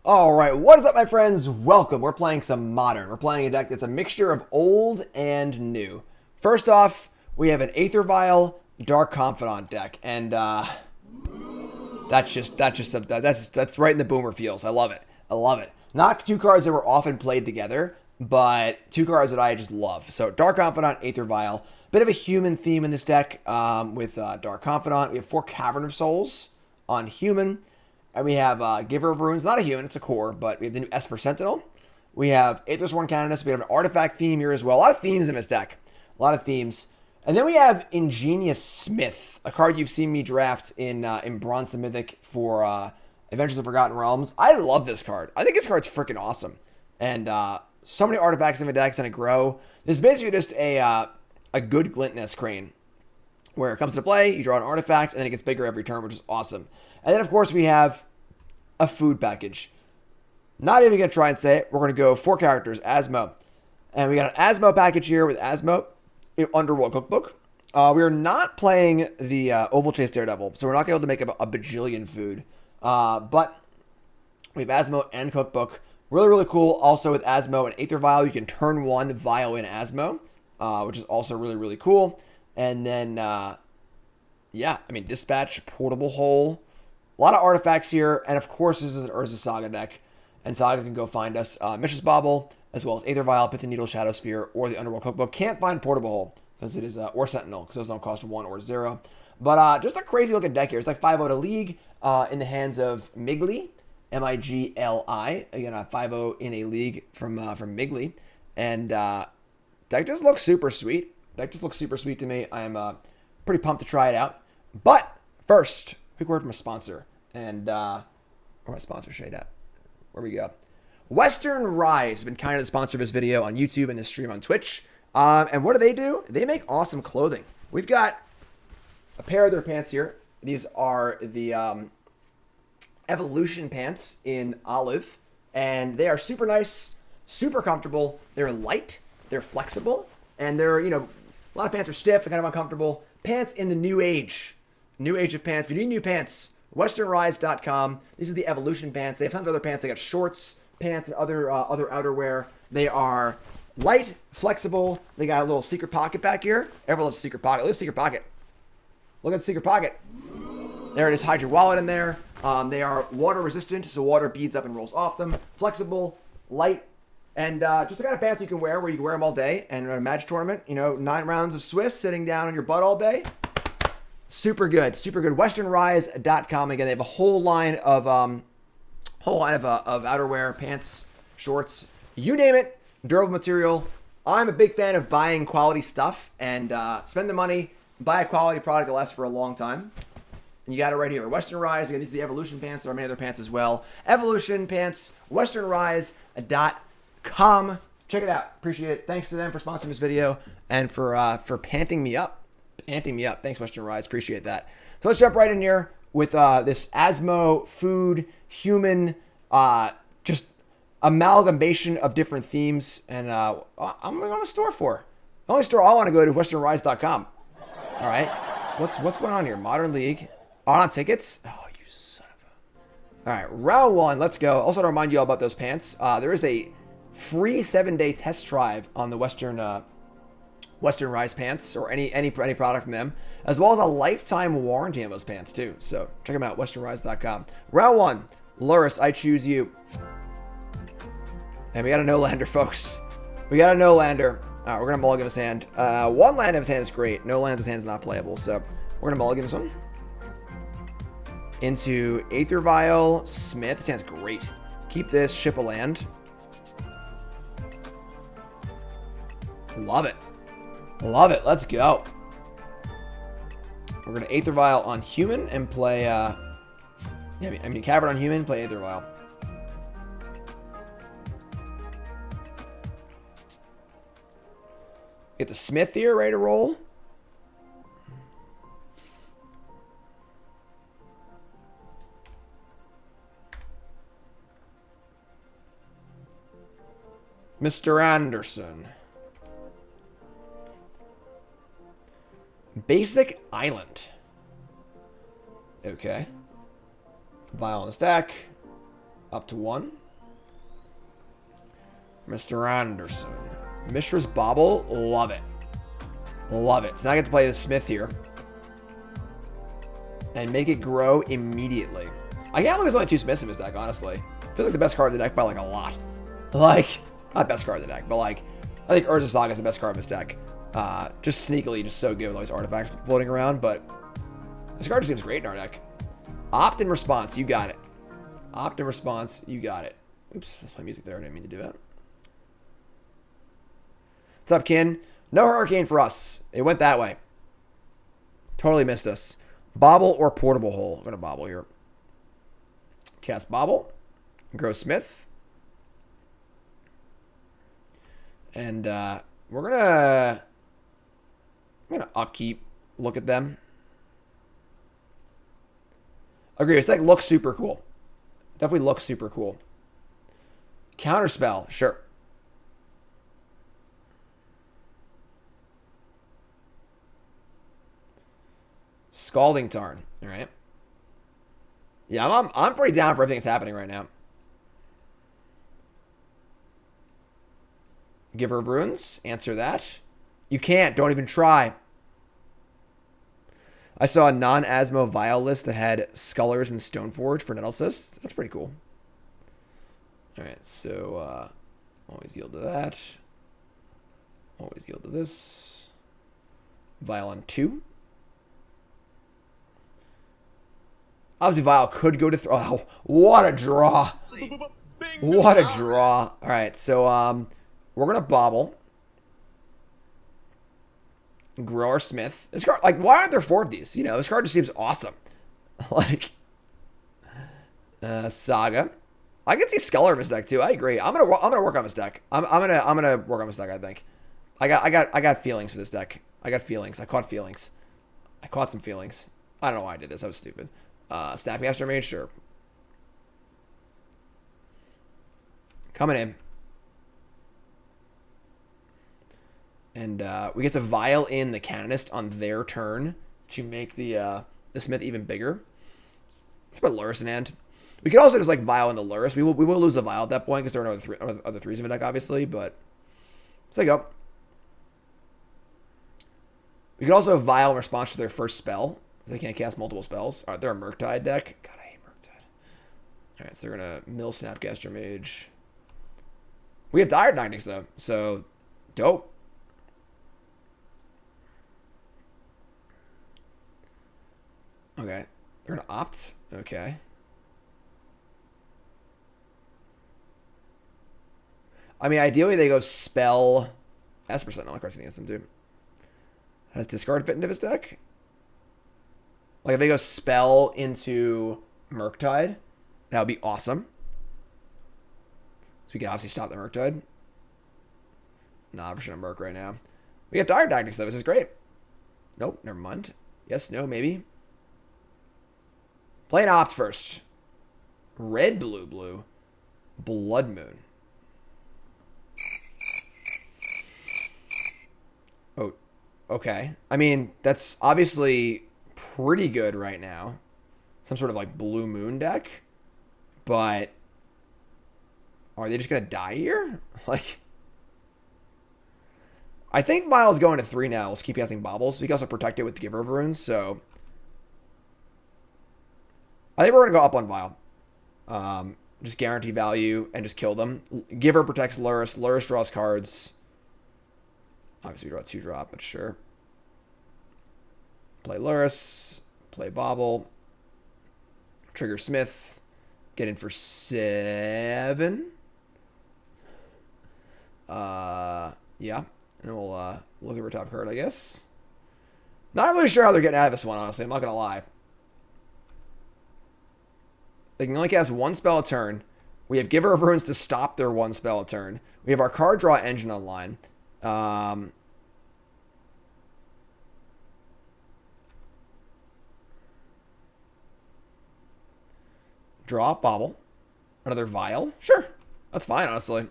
Alright, what is up my friends? Welcome. We're playing some Modern. We're playing a deck that's a mixture of old and new. First off, we have an Aether Vial, Dark Confidant deck, and that's right in the boomer feels. I love it. I love it. Not two cards that were often played together, but two cards that I just love. So Dark Confidant, Aether Vial. Bit of a human theme in this deck with Dark Confidant. We have 4 Cavern of Souls on human. And we have Giver of Runes, not a human, it's a core, but we have the new Esper Sentinel. We have Ethersworn Canonist. We have an artifact theme here as well. A lot of themes in this deck. A lot of themes. And then we have Ingenious Smith, a card you've seen me draft in Bronze to Mythic for Adventures of Forgotten Realms. I love this card. I think this card's freaking awesome. And so many artifacts in the deck, it's going to grow. This is basically just a good Glintness Crane, where it comes to play, you draw an artifact, and then it gets bigger every turn, which is awesome. And then, of course, we have a food package. Not even going to try and say it. We're going to go 4 characters, Asmo. And we got an Asmo package here with Asmo, Underworld Cookbook. We are not playing the Oval Chase Daredevil, so we're not going to be able to make a bajillion food. But we have Asmo and Cookbook. Really, really cool. Also with Asmo and Aether Vial, you can turn 1 Vial in Asmo, which is also really, really cool. And then, yeah, I mean, Dispatch, Portable Hole. A lot of artifacts here, and of course this is an Urza Saga deck, and Saga can go find us Mishra's Bauble, as well as Aether Vial, Pithing Needle, Shadowspear, or the Underworld Cookbook. Can't find Portable Hole, because it is, or Sentinel, because those don't cost 1 or 0. But just a crazy looking deck here. It's like 5-0 to League in the hands of Migli, M-I-G-L-I. Again, 5-0 in a League from Migli. And deck just looks super sweet. Deck just looks super sweet to me. I am pretty pumped to try it out. But first, quick word from a sponsor. And where my sponsor shade at? Where we go? Western Rise has been kind of the sponsor of this video on YouTube and this stream on Twitch. And what do? They make awesome clothing. We've got a pair of their pants here. These are the Evolution pants in olive. And they are super nice, super comfortable. They're light, they're flexible, and they're, you know, a lot of pants are stiff and kind of uncomfortable. Pants in the new age. New age of pants. If you need new pants, westernrise.com. These are the Evolution pants. They have tons of other pants. They got shorts, pants, and other outerwear. They are light, flexible. They got a little secret pocket back here. Everyone loves secret pocket. Look at the secret pocket. Look at the secret pocket. There it is. Hide your wallet in there. They are water resistant, so water beads up and rolls off them. Flexible, light, and just the kind of pants you can wear where you can wear them all day. And in a Magic tournament, you know, 9 rounds of Swiss sitting down on your butt all day. Super good, super good. Westernrise.com. Again, they have a whole line of outerwear, pants, shorts, you name it, durable material. I'm a big fan of buying quality stuff and spend the money, buy a quality product that lasts for a long time. And you got it right here. Western Rise. Again, these are the Evolution pants. There are many other pants as well. Evolution pants, westernrise.com. Check it out. Appreciate it. Thanks to them for sponsoring this video and for panting me up. Thanks, Western Rise. Appreciate that. So let's jump right in here with this Asmo food human just amalgamation of different themes. And I'm going to go to a store for. The only store I want to go to is westernrise.com. All right. What's going on here? Modern League. On tickets. Oh, you son of a. All right. Round 1. Let's go. Also to remind you all about those pants. There is a free 7-day test drive on the Western Rise pants, or any product from them, as well as a lifetime warranty on those pants too. So check them out, westernrise.com. Round 1, Lurrus, I choose you. And we got a no-lander, folks. We got a no-lander. All right, we're gonna mulligan his hand. 1 land of his hand is great. No land of his hand is not playable, so we're gonna mulligan this one. Into Aether Vial, Smith. This hand's great. Keep this, ship a land. Love it. Love it. Let's go. We're going to Aether Vial on human and play, Cavern on human, play Aether Vial. Get the Smith here, ready to roll. Mr. Anderson. Basic Island. Okay. Vial on the stack. Up to 1. Mr. Anderson. Mishra's Bauble. Love it. Love it. So now I get to play the Smith here. And make it grow immediately. I can't believe there's only 2 Smiths in this deck, honestly. Feels like the best card in the deck by, like, a lot. Like, not best card in the deck, but, like, I think Urza Saga is the best card in this deck. Just sneakily, just so good with all these artifacts floating around, but this card just seems great in our deck. Opt in response, you got it. Opt in response, you got it. Oops, that's my music there. I didn't mean to do that. What's up, Kin? No Hurricane for us. It went that way. Totally missed us. Bauble or Portable Hole. I'm going to Bauble here. Cast Bauble. Grow Smith. And we're going to upkeep. Look at them. Agree. This deck looks super cool. Definitely looks super cool. Counterspell. Sure. Scalding Tarn. All right. Yeah, I'm pretty down for everything that's happening right now. Giver of Runes. Answer that. You can't. Don't even try. I saw a non-Asmo Vial list that had Scullers and Stoneforge for Nettlecyst. That's pretty cool. All right, so always yield to that. Always yield to this. Vial on 2. Obviously, Vial could go to... Oh, what a draw. What a draw. All right, so we're going to Bauble. Grow our Smith. This card, like, why aren't there 4 of these? You know, this card just seems awesome. Like, Saga. I can see Sculler in this deck, too. I agree. I'm gonna work on this deck. I'm gonna work on this deck, I think. I got feelings for this deck. I got feelings. I caught feelings. I caught some feelings. I don't know why I did this. That was stupid. Snapcaster Mage, sure. Coming in. And we get to Vial in the Canonist on their turn to make the Smith even bigger. Let's put Lurrus in hand. We could also just like Vial in the Lurrus. We will lose the Vial at that point because there are no other 3s in the deck, obviously. But let's take go. We could also Vial in response to their first spell. They can't cast multiple spells. All right, they're a Murktide deck. God, I hate Murktide. All right, so they're gonna mill Snapcaster Mage. We have Dire Dynamics though, so dope. Okay, they're gonna opt. Okay. I mean, ideally they go spell Esper Sentinel. Of course, against them too. Has discard fit into his deck? Like if they go spell into Murktide, that would be awesome. So we can obviously stop the Murktide. Nah, we're just gonna Murk right now. We got Dire Dynamics though. This is great. Nope, never mind. Yes, no, maybe. Play an opt first. Red, blue, blue. Blood Moon. Oh, okay. I mean, that's obviously pretty good right now. Some sort of like Blue Moon deck. But are they just going to die here? Like, I think Vial's going to 3 now. Let's keep casting Baubles. We can also protect it with the Giver of Runes, so I think we're going to go up on Vial. Just guarantee value and just kill them. Giver protects Lurrus. Lurrus draws cards. Obviously, we draw a 2-drop, but sure. Play Lurrus. Play Bauble. Trigger Smith. Get in for 7. Yeah. And we'll look at our top card, I guess. Not really sure how they're getting out of this one, honestly. I'm not going to lie. They can only cast 1 spell a turn. We have Giver of Runes to stop their 1 spell a turn. We have our card draw engine online. Draw off Bauble. Another Vial. Sure. That's fine, honestly.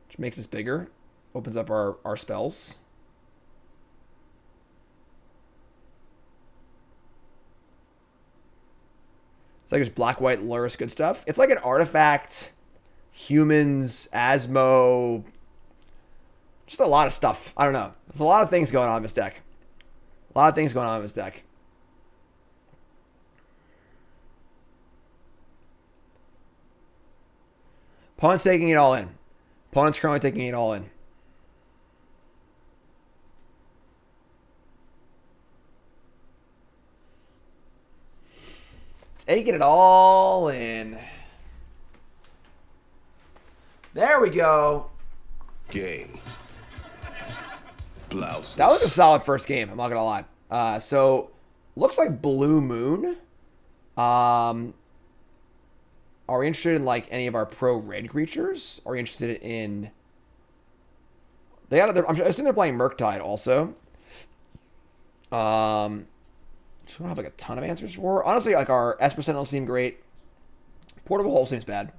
Which makes us bigger. Opens up our spells. It's like there's black, white, Lurrus, good stuff. It's like an artifact, humans, Asmo, just a lot of stuff. I don't know. There's a lot of things going on in this deck. A lot of things going on in this deck. Opponent's taking it all in. Opponent's currently taking it all in. Taking it all in. There we go. Game. Blouses. That was a solid first game, I'm not going to lie. So, looks like Blue Moon. Are we interested in like any of our pro red creatures? Are we interested in... I'm assuming they're playing Murktide also. Which we don't have like a ton of answers for. Honestly, like our Esper Sentinel seem great. Portable Hole seems bad.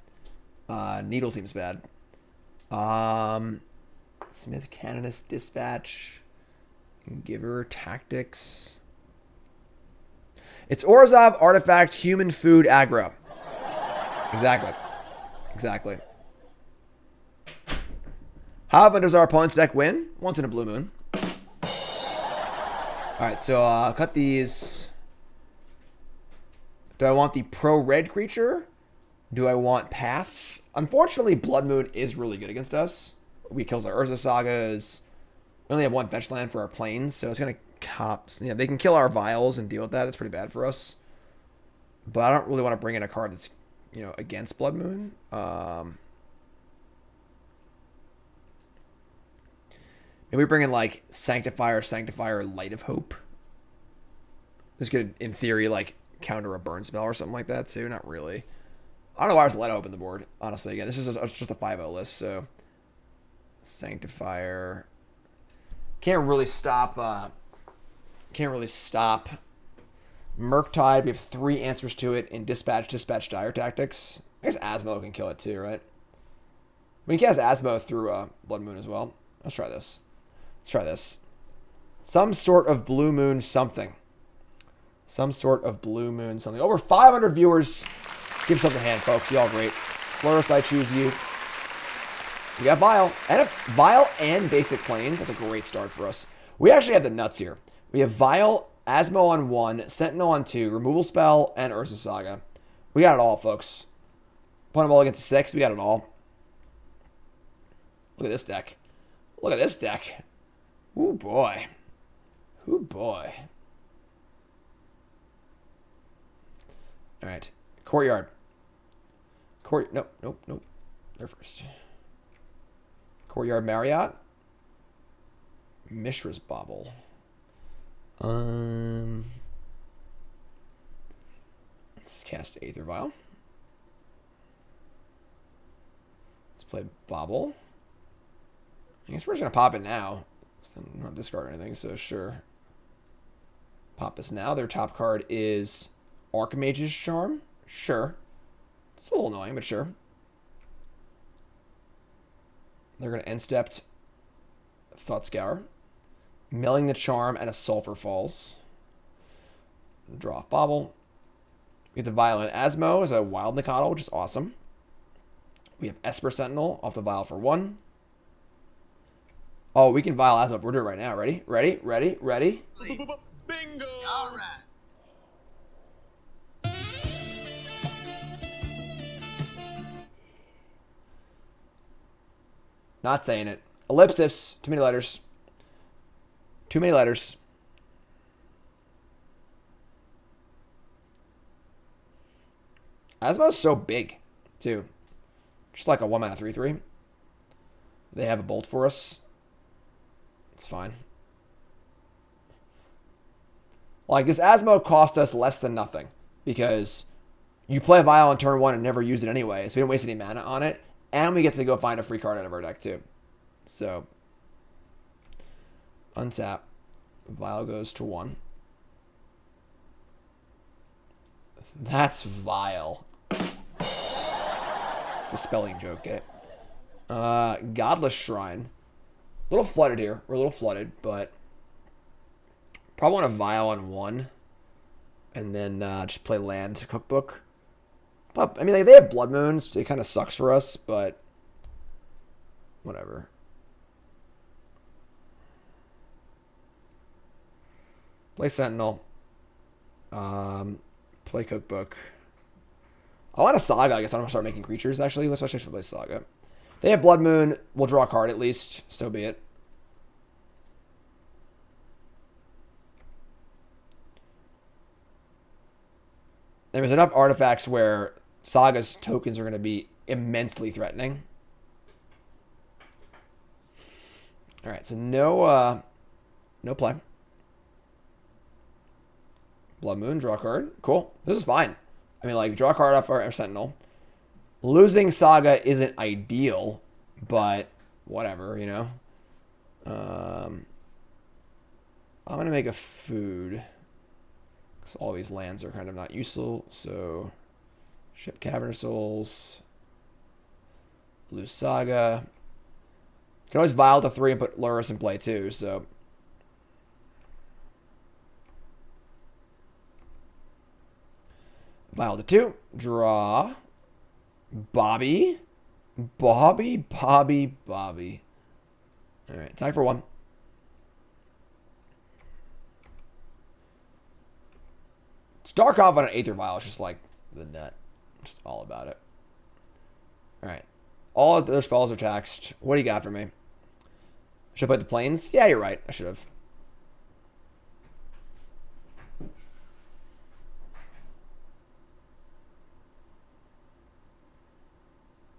Needle seems bad. Smith Canonist Dispatch. Giver Tactics. It's Orzhov Artifact Human Food Aggro. Exactly. Exactly. How often does our opponent's deck win? Once in a blue moon. Alright, so cut these. Do I want the pro-red creature? Do I want paths? Unfortunately, Blood Moon is really good against us. We kills our Urza Sagas. We only have one fetch land for our planes, so it's going to cop. You know, they can kill our vials and deal with that. That's pretty bad for us. But I don't really want to bring in a card that's, you know, against Blood Moon. Maybe we bring in, like, Sanctifier, Light of Hope. This could, in theory, like, counter a burn spell or something like that, too. Not really. I don't know why there's Light of Hope in the board, honestly. Again, this is just a 5-0 list, so... Sanctifier. Can't really stop... Murktide. We have 3 answers to it in Dispatch, Dire Tactics. I guess Asmo can kill it, too, right? We can cast Asmo through Blood Moon as well. Let's try this. Let's try this. Some sort of Blue Moon something. Some sort of Blue Moon something. Over 500 viewers. Give yourselves a hand, folks. Y'all great. Lurrus, I choose you. We got Vial and Basic Planes. That's a great start for us. We actually have the nuts here. We have Vial, Asmo on 1, Sentinel on 2, Removal Spell, and Urza Saga. We got it all, folks. Opponent ball against 6. We got it all. Look at this deck. Look at this deck. Ooh, boy. Ooh, boy. All right. Courtyard. Nope. They're first. Courtyard Marriott. Mishra's Bauble. Let's cast Aether Vial. Let's play Bauble. I guess we're just going to pop it now. I'm not discarding anything, so sure. Pop this now. Their top card is Archmage's Charm. Sure. It's a little annoying, but sure. They're going to end-stepped Thought-Scour. Milling the Charm and a Sulphur Falls. Draw off Bauble. We have the Violent Asmo as a Wild Nikado, which is awesome. We have Esper Sentinel off the Vial for 1. Oh, we can Vial Asmo. We're doing it right now. Ready? Bingo! All right. Not saying it. Ellipsis. Too many letters. Too many letters. Asmo's so big, too. Just like a 1 mana 3/3. They have a bolt for us. It's fine. Like, this Asmo cost us less than nothing. Because you play a Vial on turn 1 and never use it anyway. So we don't waste any mana on it. And we get to go find a free card out of our deck, too. So, untap. Vial goes to 1. That's vile. It's a spelling joke, get it? Godless Shrine. A little flooded here. We're a little flooded, but probably want a Vial on 1. And then just play land cookbook. But, I mean, like, they have Blood Moons, so it kind of sucks for us, but whatever. Play Sentinel. Play Cookbook. I want a Saga. I guess I'm going to start making creatures, actually. Let's actually play Saga. They have Blood Moon. We'll draw a card at least. So be it. There's enough artifacts where Saga's tokens are going to be immensely threatening. All right, so no play. Blood Moon, draw a card. Cool. This is fine. I mean, like, draw a card off our Sentinel. Losing Saga isn't ideal, but whatever, you know. I'm going to make a food. Because all these lands are kind of not useful. So, ship Cavern of Souls. Lose Saga. You can always Vial to 3 and put Lurrus in play too, so. Vial to 2. Draw. Bobby. Alright, time for 1. It's Dark Confidant Aether Vial. It's just like the nut. Just all about it. Alright. All of their spells are taxed. What do you got for me? Should I play the planes? Yeah, you're right. I should have.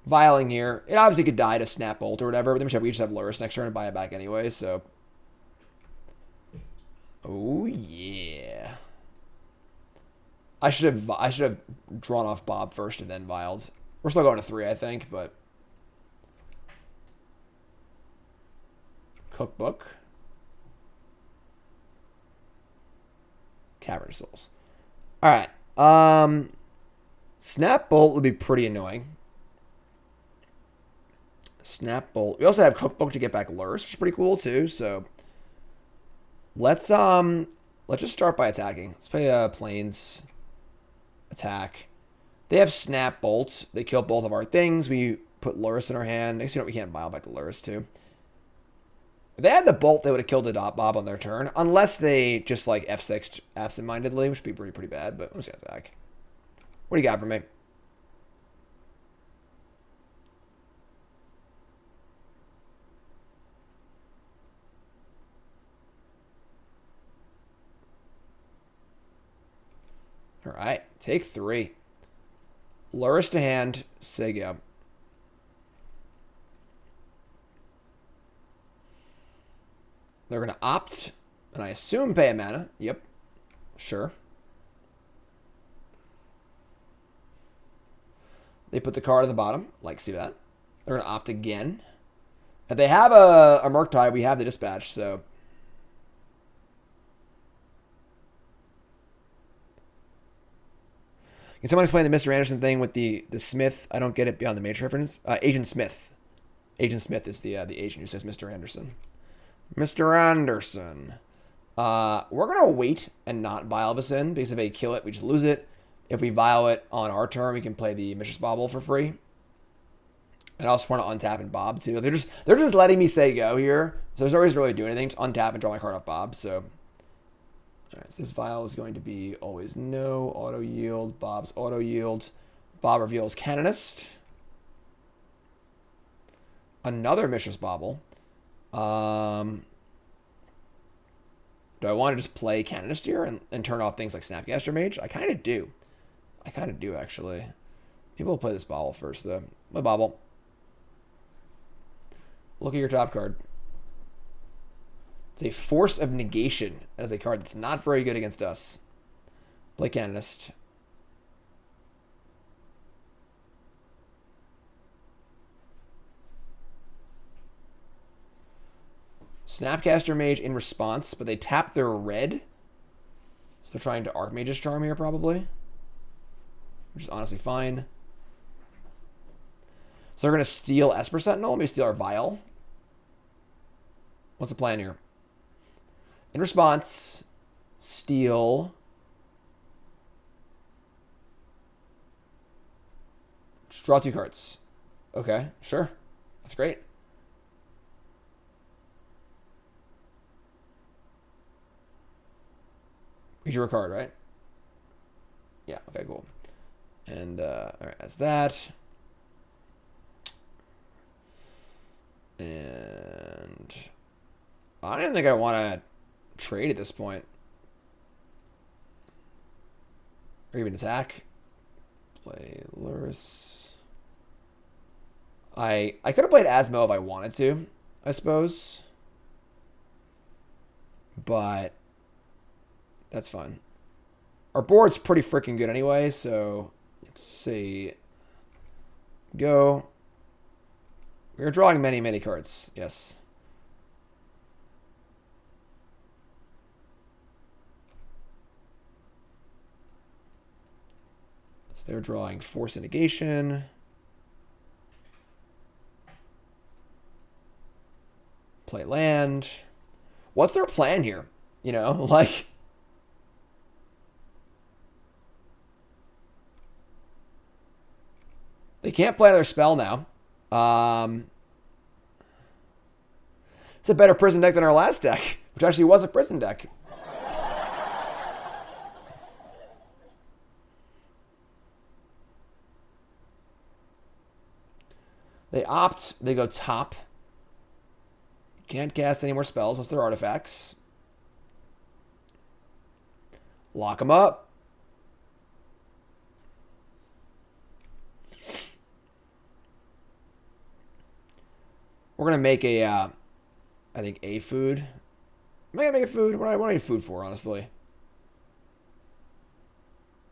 Vialing here. It obviously could die to Snap Bolt or whatever, but then we just have Lurrus next turn and buy it back anyway, so. Oh, yeah. I should have drawn off Bob first and then Vialed. We're still going to 3, I think, but. Cookbook. Cavern of Souls. Alright. Snap Bolt would be pretty annoying. Snap Bolt. We also have Cookbook to get back Lurrus, which is pretty cool too, so let's just start by attacking. Let's play Plains. Attack. They have Snap Bolt. They kill both of our things. We put Lurrus in our hand. Next, you know, we can't Vial back the Lurrus too. If they had the Bolt, they would have killed the Bob on their turn. Unless they just like F6'd absentmindedly, which would be pretty bad, but let's get attack. What do you got for me? Alright, take 3. Lurrus to hand, Saga. They're going to opt, and I assume pay a mana. Yep, sure. They put the card on the bottom. Like, see that? They're going to opt again. If they have a Murktide, we have the Dispatch, so. Can someone explain the Mr. Anderson thing with the Smith? I don't get it beyond the major reference. Agent Smith. Agent Smith is the agent who says Mr. Anderson. Mr. Anderson. We're going to wait and not Vial this in, because if they kill it, we just lose it. If we Vial it on our turn, we can play the Mishra's Bauble for free. And I also want to untap and Bob, too. They're just letting me say go here. So there's no reason to really do anything. Just untap and draw my card off Bob, so. Alright, so this Vial is going to be always no. Auto yield. Bob's auto yield. Bob reveals Canonist. Another Mishra's Bauble. Do I want to just play Canonist here and turn off things like Snapcaster Mage? I kind of do. Actually. People will play this Bauble first, though. My Bauble. Look at your top card. It's a Force of Negation. That is a card that's not very good against us. Play Canonist. Snapcaster Mage in response, but they tap their red. So they're trying to Archmage's Charm here, probably. Which is honestly fine. So they're going to steal Esper Sentinel. Let me steal our Vial. What's the plan here? In response, steal Draw 2 cards. Okay, sure. That's great. You drew a card, right? Yeah, okay, cool. And, alright, that's that. And I don't even think I want to trade at this point. Or even attack. Play Lurrus. I could have played Asmo if I wanted to, I suppose. But that's fine. Our board's pretty freaking good anyway, so let's see. Go. We're drawing many, many cards. Yes. So they're drawing Force and Negation. Play land. What's their plan here? You know, like... They can't play their spell now. It's a better prison deck than our last deck, which actually was a prison deck. They opt, they go top. Can't cast any more spells with their artifacts. Lock them up. We're going to make a, I think, a food. Am I going to make a food? What do I need food for, honestly?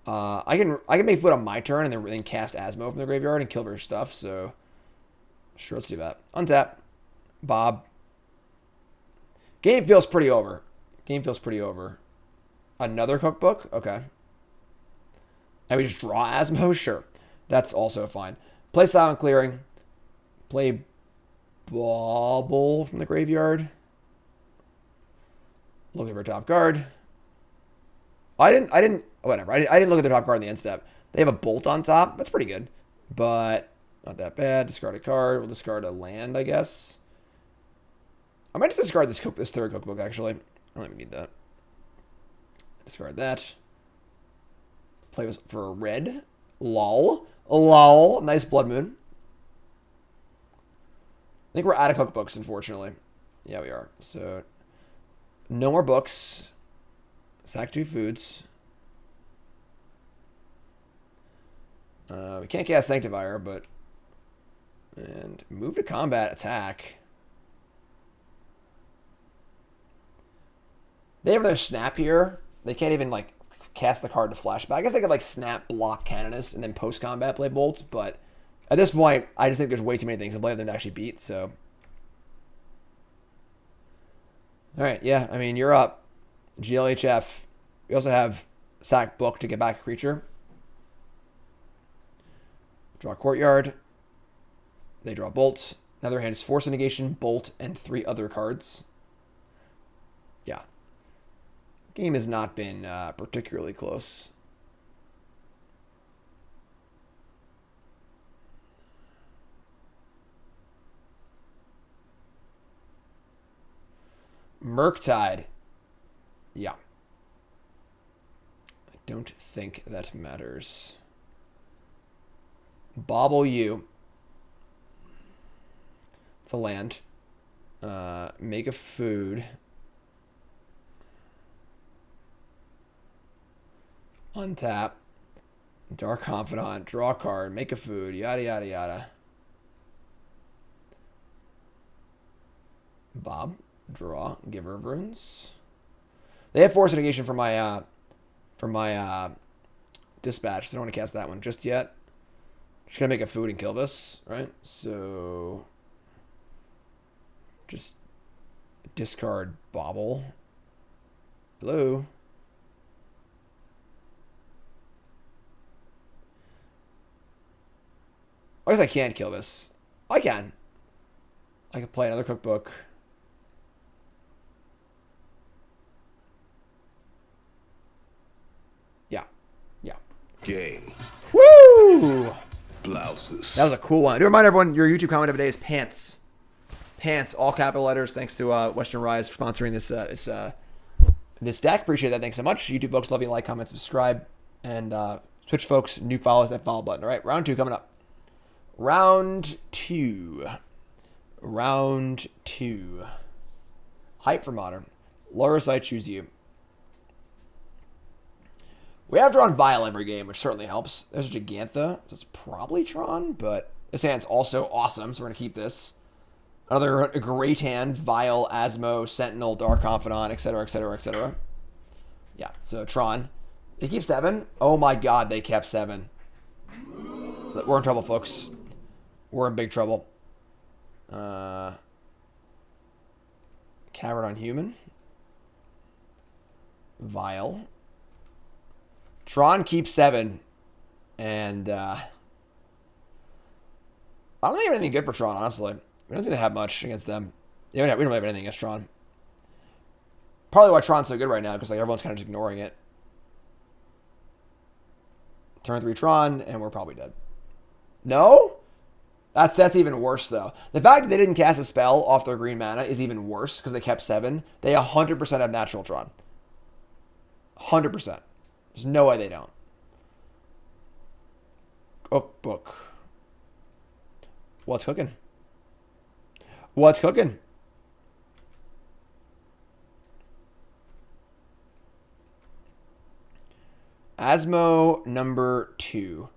I can make food on my turn and then cast Asmo from the graveyard and kill their stuff, so... Sure, let's do that. Untap. Bob. Game feels pretty over. Game feels pretty over. Another cookbook? Okay. And we just draw Asmo? Sure. That's also fine. Play Silent Clearing. Play Bauble from the graveyard. Look at our top card. Whatever. I didn't look at the top card in the end step. They have a Bolt on top. That's pretty good. But not that bad. Discard a card. We'll discard a land, I guess. I might just discard this third cookbook, actually. I don't even need that. Discard that. Play for red. Lol. Lol. Nice Blood Moon. I think we're out of cookbooks, unfortunately. Yeah, we are. So, no more books. Sack 2 foods. We can't cast Sanctifier, but... And move to combat, attack. They have their snap here. They can't even, like, cast the card to flashback. I guess they could, like, snap, block Canonist, and then post-combat play Bolt, but... At this point, I just think there's way too many things in play for them to actually beat, so... Alright, yeah, I mean, you're up. GLHF. We also have sack book to get back a creature. Draw Courtyard. They draw Bolt. Now their hand is Force and Negation, Bolt, and 3 other cards. Yeah. Game has not been particularly close. Murktide. Yeah. I don't think that matters. Bauble you. It's a land. Make a food. Untap. Dark Confidant. Draw a card. Make a food. Yada, yada, yada. Bob. Draw. Giver of Runes. They have Force Negation for my dispatch, so I don't want to cast that one just yet. Just gonna make a food and kill this, right? So just discard Bauble. Hello. I guess I can't kill this. I can. I can play another cookbook. Yeah. Yeah. Game. Woo! Blout. justice. That was a cool one. I do remind everyone, your YouTube comment of the day is pants. Pants, all capital letters. Thanks to Western Rise for sponsoring this deck. Appreciate that. Thanks so much. YouTube folks, love you. Like, comment, subscribe. And Twitch folks, new follows, that follow button. All right, round 2 coming up. Round 2. Round 2. Hype for Modern. Lurrus, I choose you. We have Tron Vial every game, which certainly helps. There's Gigantha, so it's probably Tron, but this hand's also awesome, so we're going to keep this. Another great hand, Vial, Asmo, Sentinel, Dark Confidant, etc., etc., etc. Yeah, so Tron. They keep 7. Oh my god, they kept 7. We're in trouble, folks. We're in big trouble. Cavern on Human. Vial. Tron keeps 7. And I don't think anything good for Tron, honestly. We don't think they have much against them. Yeah, we don't have anything against Tron. Probably why Tron's so good right now, because like everyone's kind of just ignoring it. Turn 3 Tron, and we're probably dead. No? That's even worse, though. The fact that they didn't cast a spell off their green mana is even worse, because they kept 7. They 100% have natural Tron. 100%. There's no way they don't. Cookbook. What's cooking? What's cooking? Asmo number 2.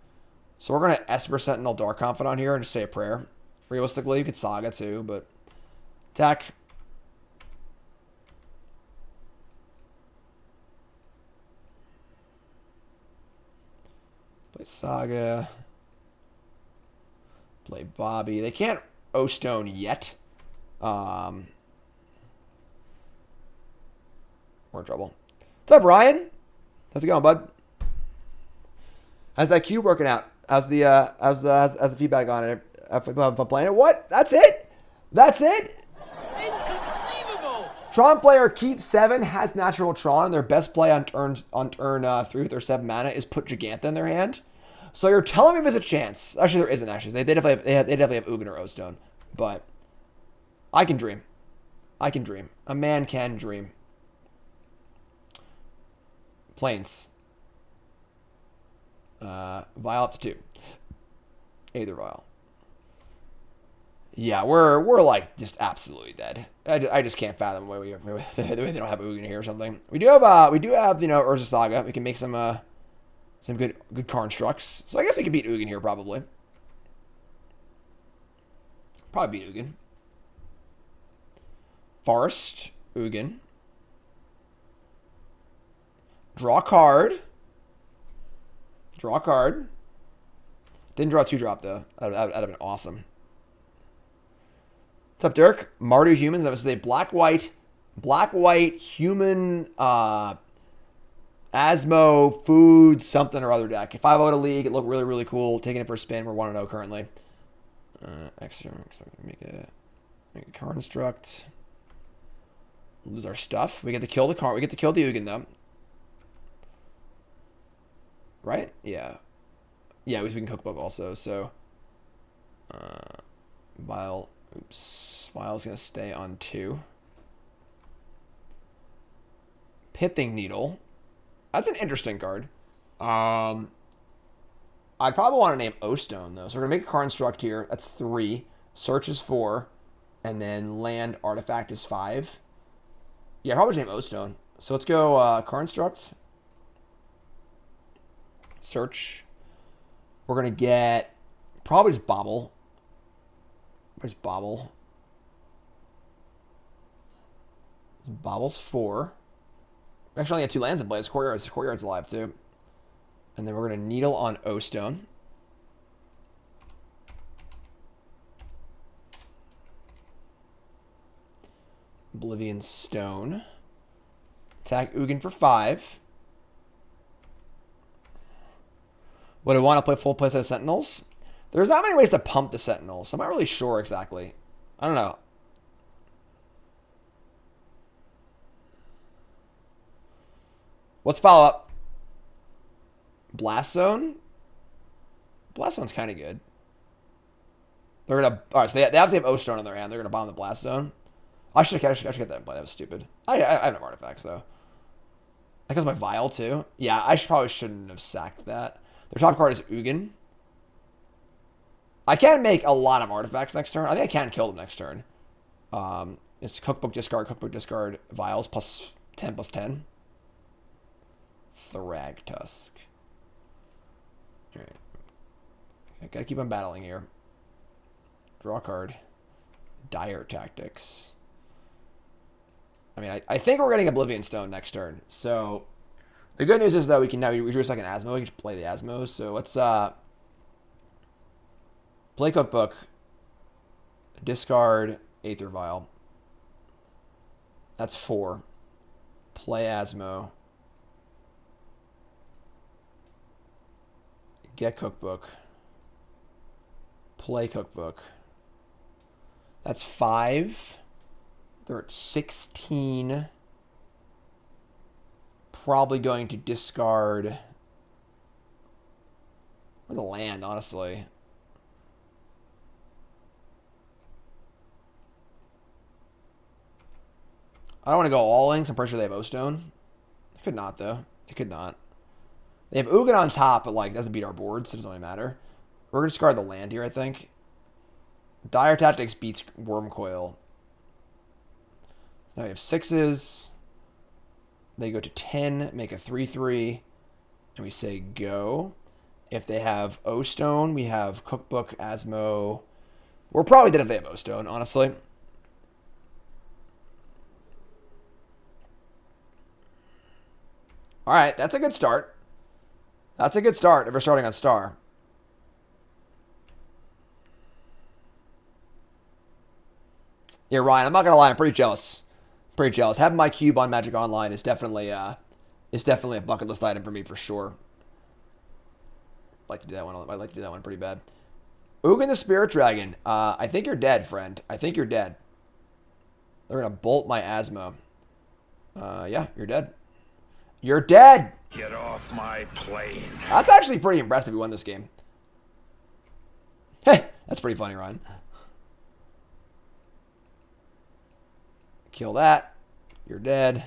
So we're going to Esper Sentinel Dark Confidant here and just say a prayer. Realistically, you could Saga too, but attack. Play Saga. Play Bobby. They can't O-Stone yet. We're in trouble. What's up, Ryan? How's it going, bud? How's that cube working out? How's the feedback on it? If I'm playing it, what? That's it? That's it? Inconceivable! Tron player keeps 7, has natural Tron. Their best play on turn 3 with their 7 mana is put Gigantha in their hand. So you're telling me there's a chance? Actually, there isn't. Actually, they definitely have Ugin or O-Stone, but I can dream. I can dream. A man can dream. Plains. Vial up to 2. Aether Vial. Yeah, we're like just absolutely dead. I just can't fathom the way they don't have Ugin here or something. We do have Urza Saga. We can make some good constructs. So I guess we can beat Ugin here probably. Probably beat Ugin. Forest, Ugin. Draw a card. Draw a card. Didn't draw a 2-drop though. That'd have been awesome. What's up, Dirk? Mardu humans. That was a black-white human Asmo food something or other deck. If I vote a league, it looked really, really cool. Taking it for a spin. We're 1-0 currently. Extra. Make a construct. Lose our stuff. We get to kill the card. We get to kill the Ugin though. Right? Yeah. Yeah, we can cookbook also. So, Vial. Oops. Vial's gonna stay on 2. Pithing Needle. That's an interesting card. I'd probably want to name O-Stone though. So we're gonna make a construct here. That's 3. Search is 4, and then land artifact is 5. Yeah, probably name O-Stone. So let's go construct. Search. We're going to get probably just Bauble. Where's Bauble? Bauble's 4. We actually only got 2 lands in play. Courtyard's alive too. And then we're going to Needle on O-Stone. Oblivion Stone. Attack Ugin for 5. Would I want to play full playset of Sentinels? There's not many ways to pump the Sentinels, so I'm not really sure exactly. I don't know. Let's follow up. Blast Zone? Blast Zone's kind of good. They're gonna. All right, so they obviously have O-Stone in their hand. They're gonna bomb the Blast Zone. I should get that in play. That was stupid. I have no artifacts though. That goes my Vial too. Yeah, probably shouldn't have sacked that. Their top card is Ugin. I can make a lot of artifacts next turn. I think I can kill them next turn. It's Cookbook discard, Vials +10/+10. Thragtusk. Alright. I gotta keep on battling here. Draw a card. Dire Tactics. I mean, I think we're getting Oblivion Stone next turn. So, the good news is, though, we can now, we drew a second Asmo. We can just play the Asmo. So, let's, play Cookbook. Discard Aether Vial. That's 4. Play Asmo. Get Cookbook. Play Cookbook. That's 5. They're at 16. Probably going to discard or the land, honestly. I don't want to go all in, 'cause I'm pretty sure they have O-Stone. They could not, though. They could not. They have Ugin on top, but, like, doesn't beat our board, so it doesn't really matter. We're going to discard the land here, I think. Dire Tactics beats Wormcoil. So now we have 6s. They go to 10, make a 3/3, and we say go. If they have O-Stone, we have Cookbook, Asmo. We're probably dead if they have O-Stone, honestly. All right, that's a good start. That's a good start if we're starting on Star. Yeah, Ryan, I'm not going to lie. I'm pretty jealous. Pretty jealous. Having my cube on Magic Online is definitely a bucket list item for me for sure. I'd like to do that one. I'd like to do that one pretty bad. Ugin the Spirit Dragon. I think you're dead, friend. I think you're dead. They're going to bolt my Asmo. Yeah, you're dead. You're dead! Get off my plane. That's actually pretty impressive. We won this game. Hey, that's pretty funny, Ryan. Kill that. You're dead.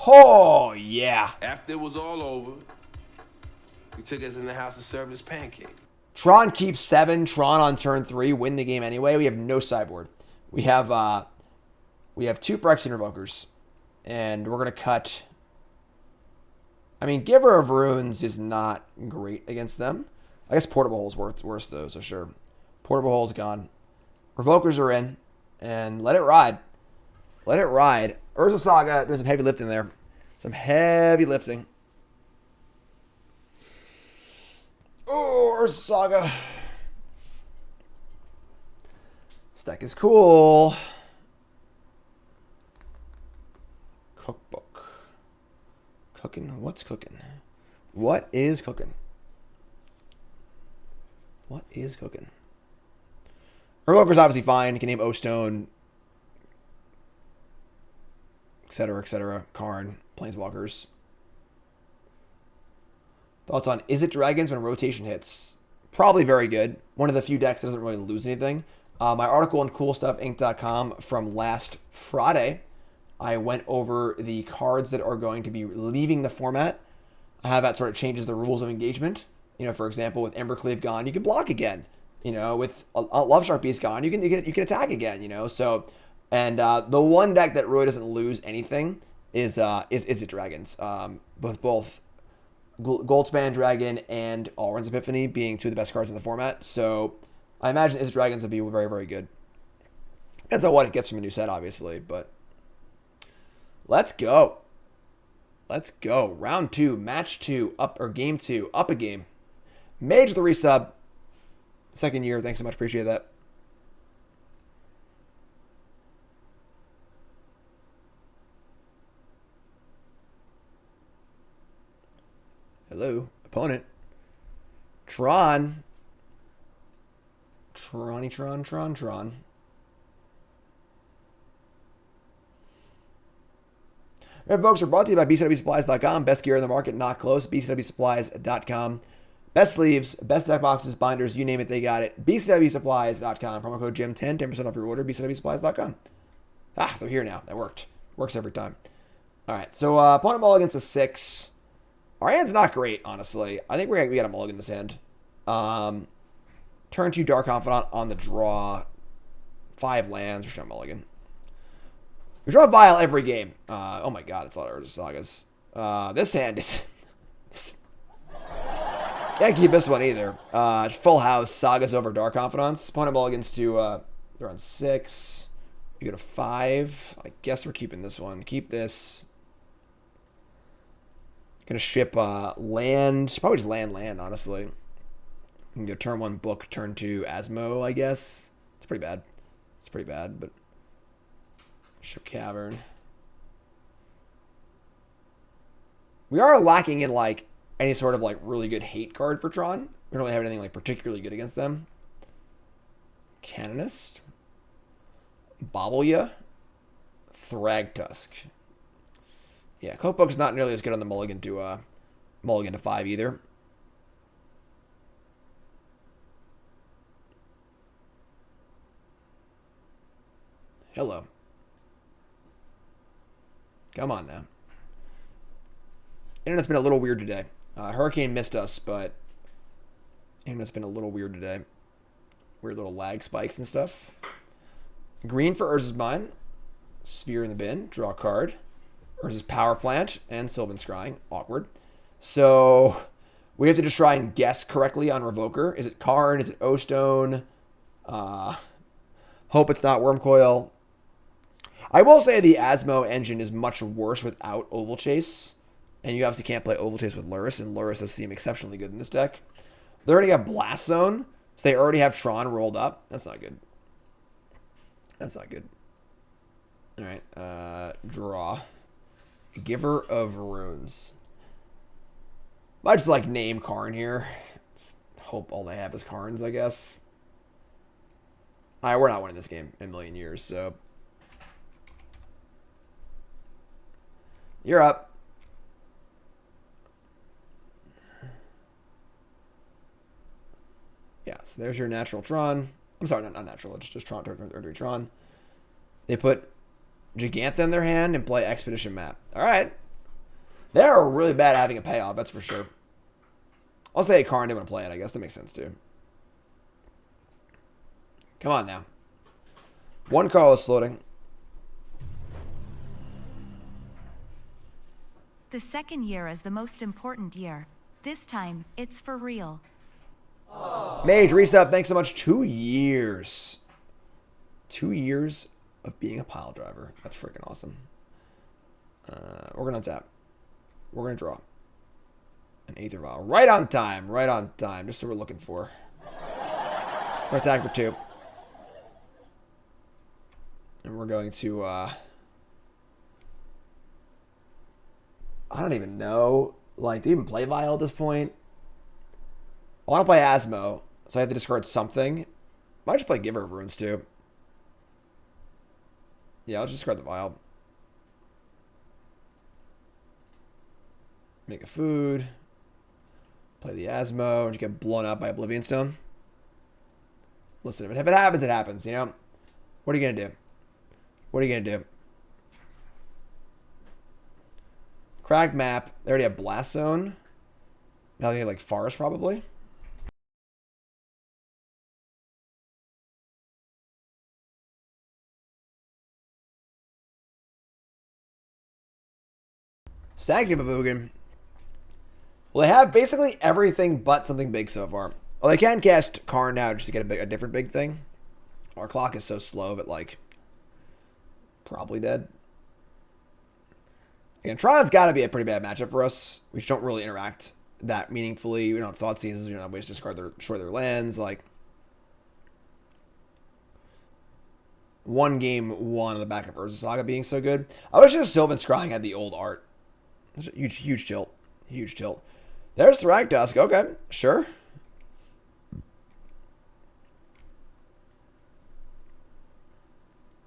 Oh, yeah. After it was all over, he took us in the house and served us pancake. Tron keeps 7. Tron on turn 3. Win the game anyway. We have no sideboard. We have 2 Phyrexian Revokers. And we're going to cut... I mean, Giver of Runes is not great against them. I guess Portable Hole's worse, though, so sure. Portable Hole's gone. Revokers are in. And let it ride. Let it ride. Urza Saga, there's some heavy lifting there. Some heavy lifting. Oh, Urza Saga. This deck is cool. Cookbook. Cooking. What's cooking? What is cooking? What is cooking? Revoker's obviously fine. You can name O-Stone, etc., etc. Karn, Planeswalkers. Thoughts on Is It Dragons when rotation hits? Probably very good. One of the few decks that doesn't really lose anything. My article on CoolStuffInc.com from last Friday, I went over the cards that are going to be leaving the format. How that sort of changes the rules of engagement. You know, for example, with Embercleave gone, you can block again. You know, with Love Shark Beast gone, you can attack again. You know, so and the one deck that really doesn't lose anything is It Dragons. Both Goldspan Dragon and Alrund's Epiphany being 2 of the best cards in the format. So I imagine Is It Dragons will be very, very good. Depends on what it gets from a new set, obviously, but let's go. Let's go. Round 2, match 2, game 2, up a game. Mage the resub. Second year. Thanks so much. Appreciate that. Hello. Opponent. Tron. Tron. Red folks are brought to you by BCWSupplies.com. Best gear in the market, not close. BCWSupplies.com. Best sleeves, best deck boxes, binders, you name it, they got it. BCWSupplies.com. Promo code Jim10, 10% off your order. BCWSupplies.com. Ah, they're here now. That worked. Works every time. All right, so opponent mulligans a 6. Our hand's not great, honestly. I think we got a mulligan this hand. Turn 2 Dark Confidant on the draw. 5 lands. We're showing mulligan. We draw a Vial every game. Oh my god, that's a lot of Urza Sagas. This hand is... Can't keep this one either. Full house. Sagas over Dark Confidants. Opponent mulligans to... they're on 6. You go to 5. I guess we're keeping this one. Keep this. Gonna ship land. Probably just land, honestly. You can go turn 1 book, turn 2 Asmo, I guess. It's pretty bad. It's pretty bad, but... Ship Cavern. We are lacking in, like, any sort of, like, really good hate card for Tron. We don't really have anything, like, particularly good against them. Canonist. Bauble. Thragtusk. Yeah, Cookbook's not nearly as good on the mulligan to 5 either. Hello. Come on now. Internet's been a little weird today. Hurricane missed us, but internet's been a little weird today. Weird little lag spikes and stuff. Green for Urza's Mine. Sphere in the bin. Draw a card. Urza's Power Plant and Sylvan Scrying. Awkward. So we have to just try and guess correctly on Revoker. Is it Karn? Is it O-Stone? Hope it's not Wormcoil. I will say the Asmo engine is much worse without Oval Chase. And you obviously can't play Oval Chase with Lurrus, and Lurrus does seem exceptionally good in this deck. They already have Blast Zone, so they already have Tron rolled up. That's not good. That's not good. All right, draw. Giver of Runes. I just like name Karn here. Just hope all they have is Karns, I guess. All right, we're not winning this game in a million years, so... You're up. Yeah, so there's your natural Tron. I'm sorry, not natural. It's just Tron, turn 3 Tron. They put Gigantha in their hand and play Expedition Map. All right. They're really bad at having a payoff, that's for sure. Also, they had Karn, didn't want to play it. I guess that makes sense, too. Come on now. 1 call is floating. The second year is the most important year. This time, it's for real. Mage, reset. Thanks so much. 2 years. 2 years of being a pile driver. That's freaking awesome. We're going to untap. We're going to draw. An Aether Vial. Right on time. Right on time. Just what we're looking for. We're attack for 2. And we're going to... I don't even know. Like, do you even play Vial at this point? I want to play Asmo, so I have to discard something. Might just play Giver of Runes, too. Yeah, I'll just discard the Vial. Make a food. Play the Asmo, and just get blown up by Oblivion Stone. Listen, if it happens, it happens, you know? What are you going to do? What are you going to do? Cracked map. They already have Blast Zone. Now they have, like, Forest, probably. Sanctifier. Well, they have basically everything but something big so far. Well, they can cast Karn now just to get a different big thing. Our clock is so slow that, like, probably dead. Again, Tron's got to be a pretty bad matchup for us. We just don't really interact that meaningfully. We don't have Thought Seizes. We don't have ways to destroy their lands. Like, 1 game 1 on the back of Urza Saga being so good. I wish just Sylvan Scrying had the old art. Huge tilt. Huge tilt. There's Rakdos. Okay, sure.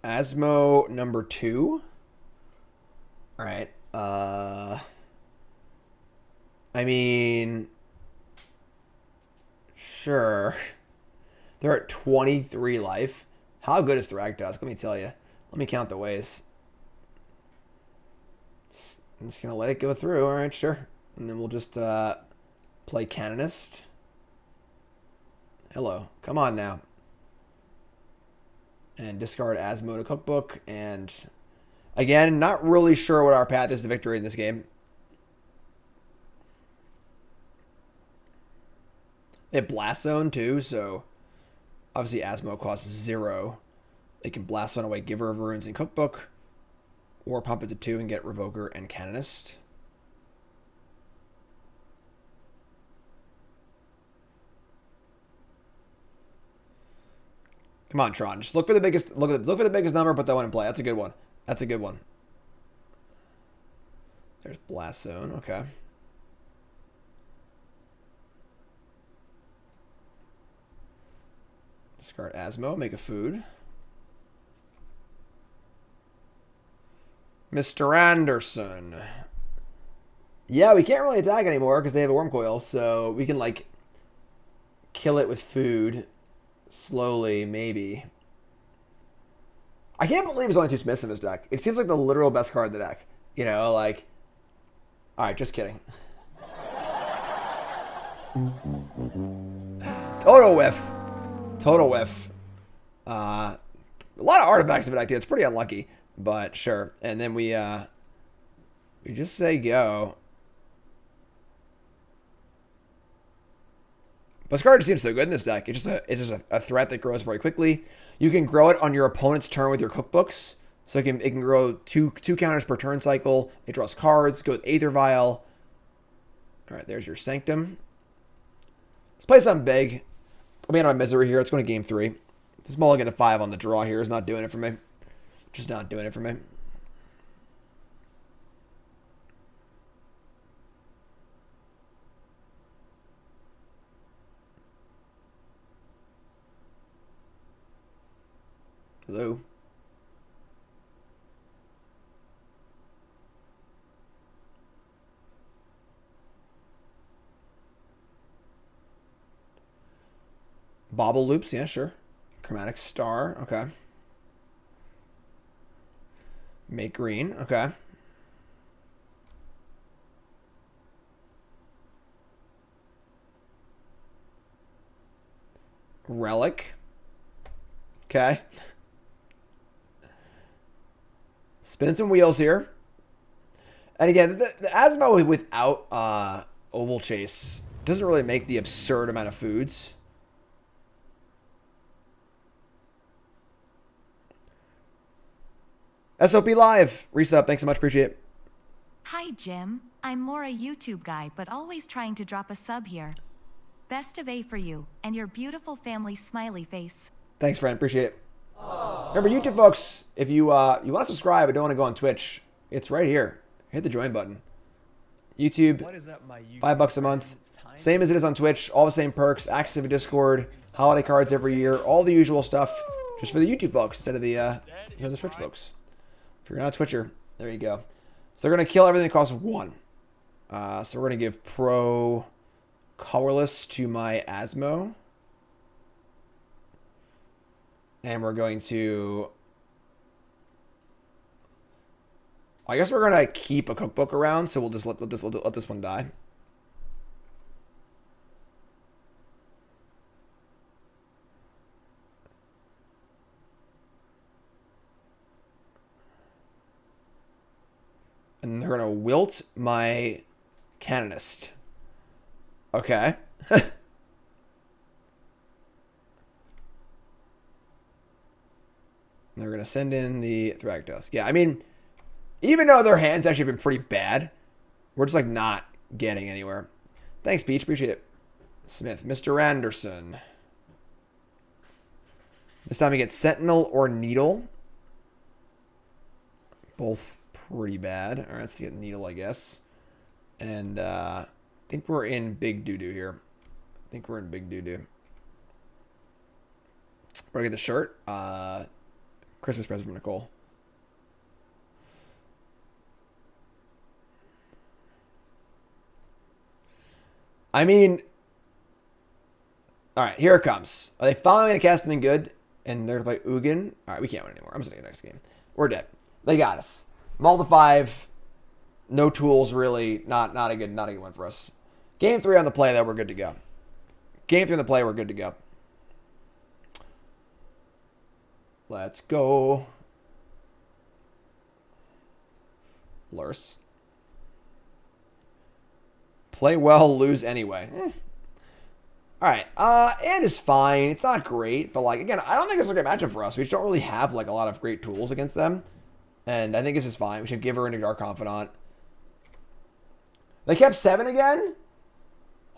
Asmo number 2. All right. I mean, Sure. They're at 23 life. How good is the Rakdos? Let me tell you. Let me count the ways. I'm just going to let it go through. All right, sure. And then we'll just play Canonist. Hello. Come on now. And discard Asmoranomardicadaistinaculdacar Cookbook. And again, not really sure what our path is to victory in this game. They have Blast Zone too, so obviously Asmo costs 0. They can Blast Zone away Giver of Runes and Cookbook, or pump it to 2 and get Revoker and Canonist. Come on, Tron. Just look for the biggest. Look for the biggest number. Put that one in play. That's a good one. That's a good one. There's Blast Zone. Okay. Discard Asmo. Make a food. Mr. Anderson. Yeah, we can't really attack anymore because they have a Worm Coil, so we can like kill it with food. Slowly, maybe. I can't believe there's only 2 Smiths in this deck. It seems like the literal best card in the deck. You know, like... Alright, just kidding. Total whiff. Total whiff. A lot of artifacts in the deck, too. It's pretty unlucky, but sure. And then we just say go. This card just seems so good in this deck. It's just a threat that grows very quickly. You can grow it on your opponent's turn with your cookbooks. So it can grow two counters per turn cycle. It draws cards. Go with Aether Vial. All right, there's your Sanctum. Let's play something big. Put me out of my misery here. Let's go to game 3. This mulligan to 5 on the draw here is not doing it for me. Just not doing it for me. Hello. Bauble loops, yeah, sure. Chromatic Star, okay. Make green, okay. Relic. Okay. Spinning some wheels here. And again, the Asmo without Oval Chase doesn't really make the absurd amount of foods. SOP Live. Resub. Thanks so much. Appreciate it. Hi, Jim. I'm more a YouTube guy, but always trying to drop a sub here. Best of A for you and your beautiful family smiley face. Thanks, friend. Appreciate it. Remember, YouTube folks, if you want to subscribe but don't want to go on Twitch, it's right here. Hit the join button. YouTube, $5 a month. Same as it is on Twitch. All the same perks. Access to the Discord. Holiday cards every year. All the usual stuff. Just for the YouTube folks instead of the Twitch folks. If you're not a Twitcher, there you go. So they're going to kill everything that costs 1. So we're going to give Pro Colorless to my Asmo. And we're going to... I guess we're going to keep a cookbook around, so we'll just let this one die. And they're going to wilt my Canonist. Okay. They're going to send in the Rakdos. Yeah, I mean, even though their hands actually have been pretty bad, we're just like not getting anywhere. Thanks, Peach. Appreciate it. Smith. Mr. Anderson. This time we get Sentinel or Needle. Both pretty bad. All right, let's get Needle, I guess. And I think we're in big doo-doo here. I think we're in big doo-doo. We're going to get the shirt. Christmas present from Nicole. I mean, All right, here it comes. Are they finally going to cast something good? And they're going to play Ugin. All right, we can't win anymore. I'm just taking the next game. We're dead. They got us. Multi 5. No tools, really. Not a good one for us. Game 3 on the play, though, we're good to go. Game 3 on the play, we're good to go. Let's go. Lurrus. Play well, lose anyway. All right. And is fine. It's not great, but like again, I don't think this is a great matchup for us. We just don't really have like a lot of great tools against them, and I think this is fine. We should give her into Dark Confidant. They kept 7 again.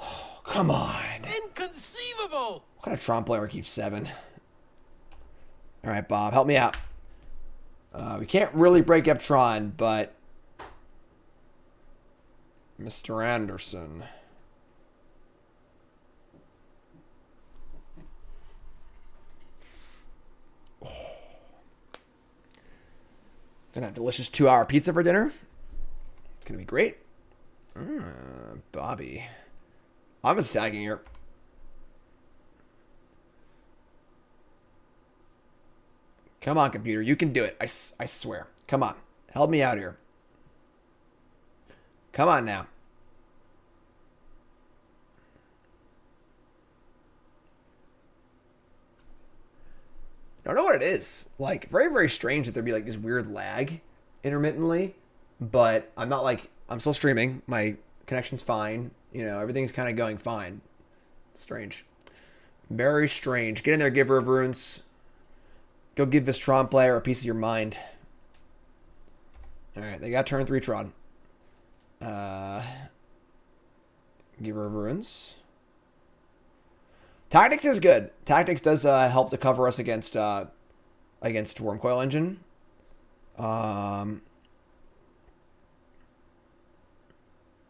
Oh, come on. Inconceivable. What kind of Tron player keeps 7? All right, Bob, help me out. We can't really break up Tron, but Mr. Anderson. Oh. Gonna have delicious 2-hour pizza for dinner. It's gonna be great. Bobby. I'm just tagging here. Come on, computer. You can do it. I swear. Come on. Help me out here. Come on now. I don't know what it is. Like, very, very strange that there'd be like this weird lag intermittently. But I'm not like, I'm still streaming. My connection's fine. You know, everything's kind of going fine. Strange. Very strange. Get in there, Giver of Runes. Go give this Tron player a piece of your mind. Alright, they got turn 3 Tron. Giver of Runes. Tactics is good. Tactics does help to cover us against Wormcoil Engine. I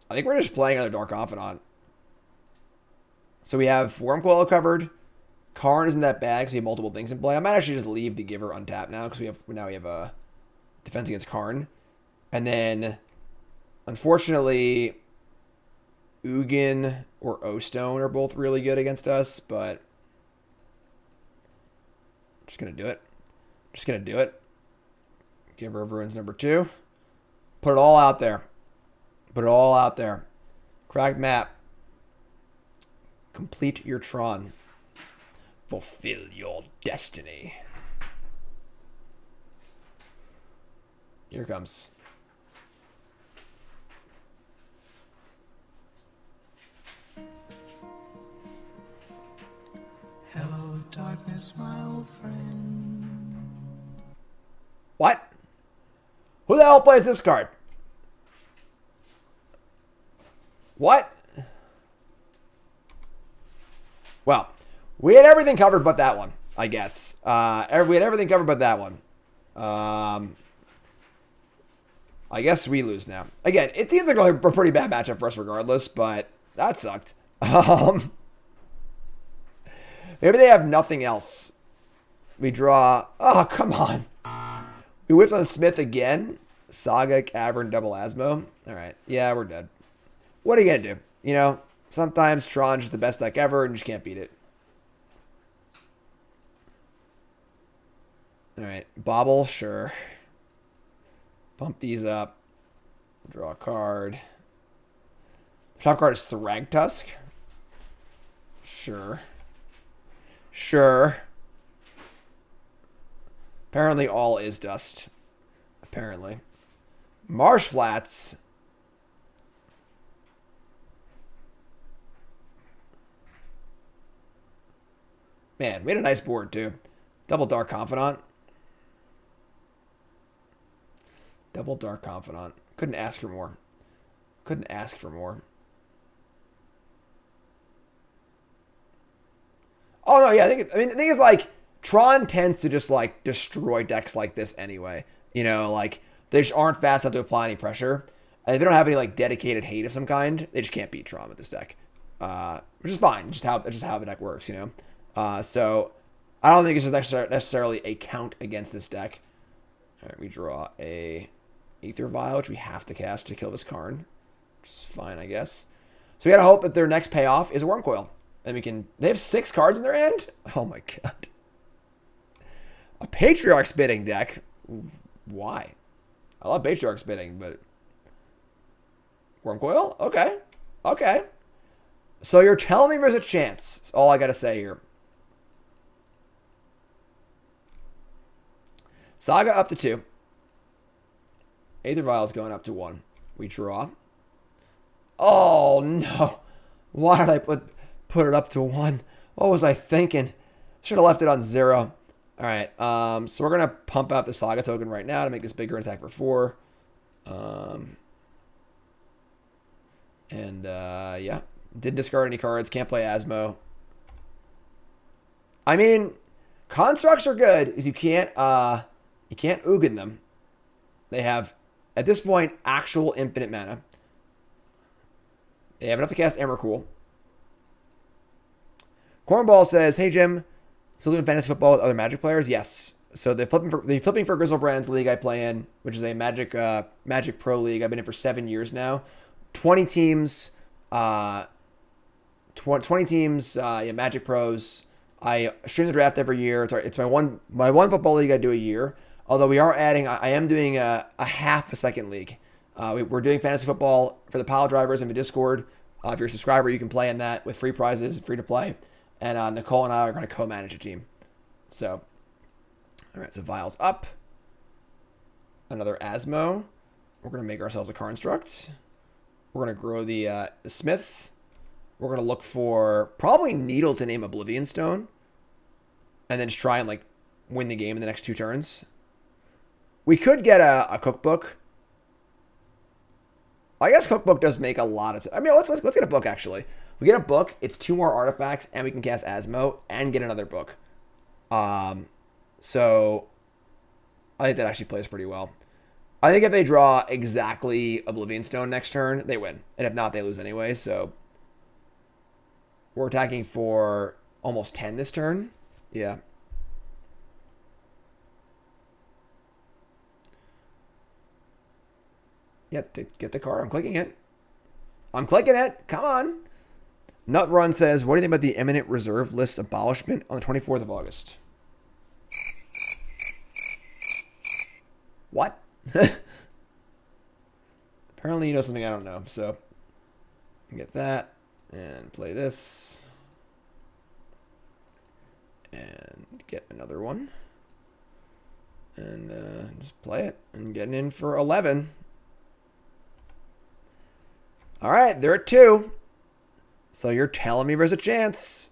think we're just playing another Dark Confidant. So we have Wormcoil covered. Karn isn't that bad because we have multiple things in play. I might actually just leave the Giver untapped now because we have a defense against Karn. And then, unfortunately, Ugin or O-Stone are both really good against us, but I'm just going to do it. Just going to do it. Giver of Runes number 2. Put it all out there. Put it all out there. Cracked map. Complete your Tron. Fulfill your destiny. Here it comes. Hello, darkness, my old friend. What? Who the hell plays this card? What? Well, we had everything covered but that one, I guess. We had everything covered but that one. I guess we lose now. Again, it seems like a pretty bad matchup for us regardless, but that sucked. Maybe they have nothing else. We draw... Oh, come on. We whiffed on Smith again. Saga, Cavern, double Asmo. Alright. Yeah, we're dead. What are you going to do? You know, sometimes Tron's just the best deck ever and you just can't beat it. Alright. Bauble, sure. Pump these up. Draw a card. Top card is Thragtusk. Sure. Sure. Apparently all is dust. Apparently. Marsh Flats. Man, we had a nice board too. Double Dark Confidant. Double Dark Confidant. Couldn't ask for more. Couldn't ask for more. Oh, no, yeah. The thing is, like, Tron tends to just, like, destroy decks like this anyway. You know, like, they just aren't fast enough to apply any pressure. And if they don't have any, like, dedicated hate of some kind, they just can't beat Tron with this deck. Which is fine. Just how the deck works, you know? So, I don't think it's just necessarily a count against this deck. All right, we draw a Aether Vial, which we have to cast to kill this Karn. Which is fine, I guess. So we gotta hope that their next payoff is a Wormcoil. And we can... They have 6 cards in their hand? Oh my god. A Patriarch's Bidding deck? Why? I love Patriarch's Bidding, but... Wormcoil? Okay. Okay. So you're telling me there's a chance. That's all I gotta say here. Saga up to 2. Aether Vial is going up to 1. We draw. Oh, no. Why did I put it up to 1? What was I thinking? Should have left it on 0. All right. So we're going to pump out the Saga token right now to make this bigger attack for 4. Yeah. Didn't discard any cards. Can't play Asmo. I mean, constructs are good because you can't Ugin them. They have, at this point, actual infinite mana. They have enough to cast Emrakul. Cornball says, "Hey Jim, still doing fantasy football with other Magic players?" Yes. So the flipping for Grizzlebrand's league I play in, which is a Magic Pro league. I've been in for 7 years now. 20 teams. 20 teams. Yeah, Magic Pros. I stream the draft every year. It's my one football league I do a year. Although we are adding, I am doing a half a second league. We're doing fantasy football for the pile drivers in the Discord. If you're a subscriber, you can play in that with free prizes, free to play. And Nicole and I are going to co-manage a team. So, all right, so Vial's up. Another Asmo. We're going to make ourselves a construct. We're going to grow the Smith. We're going to look for probably Needle to name Oblivion Stone. And then just try and win the game in the next 2 turns. We could get a cookbook. I guess cookbook does make a lot of sense. I mean, let's get a book, actually. We get a book, it's 2 more artifacts, and we can cast Asmo and get another book. So I think that actually plays pretty well. I think if they draw exactly Oblivion Stone next turn, they win. And if not, they lose anyway. So we're attacking for almost 10 this turn. Yeah. Yeah, get the card. I'm clicking it. I'm clicking it. Come on. Nutrun says, "What do you think about the imminent reserve list abolishment on the 24th of August?" What? Apparently you know something I don't know. So, get that. And play this. And get another one. And just play it. And getting in for 11. All right, they're at 2. So you're telling me there's a chance.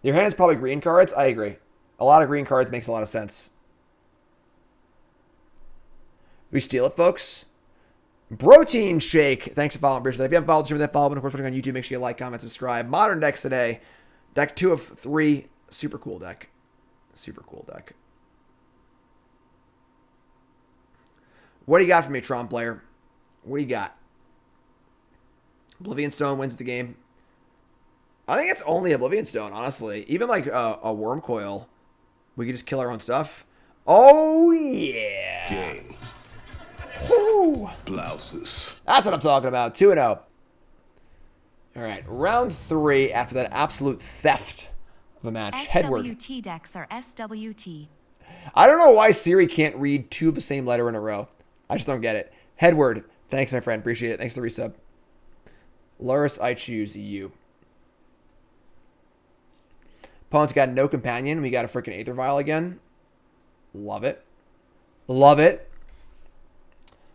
Your hand's probably green cards. I agree. A lot of green cards makes a lot of sense. We steal it, folks. Protein Shake. Thanks for following, Bridget. If you haven't followed the stream, follow. And of course, watching on YouTube, make sure you like, comment, subscribe. Modern decks today. Deck 2 of 3. Super cool deck. Super cool deck. What do you got for me, Tron player? What do you got? Oblivion Stone wins the game. I think it's only Oblivion Stone, honestly. Even like a Wormcoil, we could just kill our own stuff. Oh, yeah. Game. Woo. Blouses. That's what I'm talking about. 2-0. All right, round 3 after that absolute theft of a match. Headward. SWT decks are SWT. I don't know why Siri can't read 2 of the same letter in a row. I just don't get it. Headward. Thanks, my friend. Appreciate it. Thanks for the resub. Lurrus, I choose you. Opponent's got no companion. We got a freaking Aether Vial again. Love it. Love it.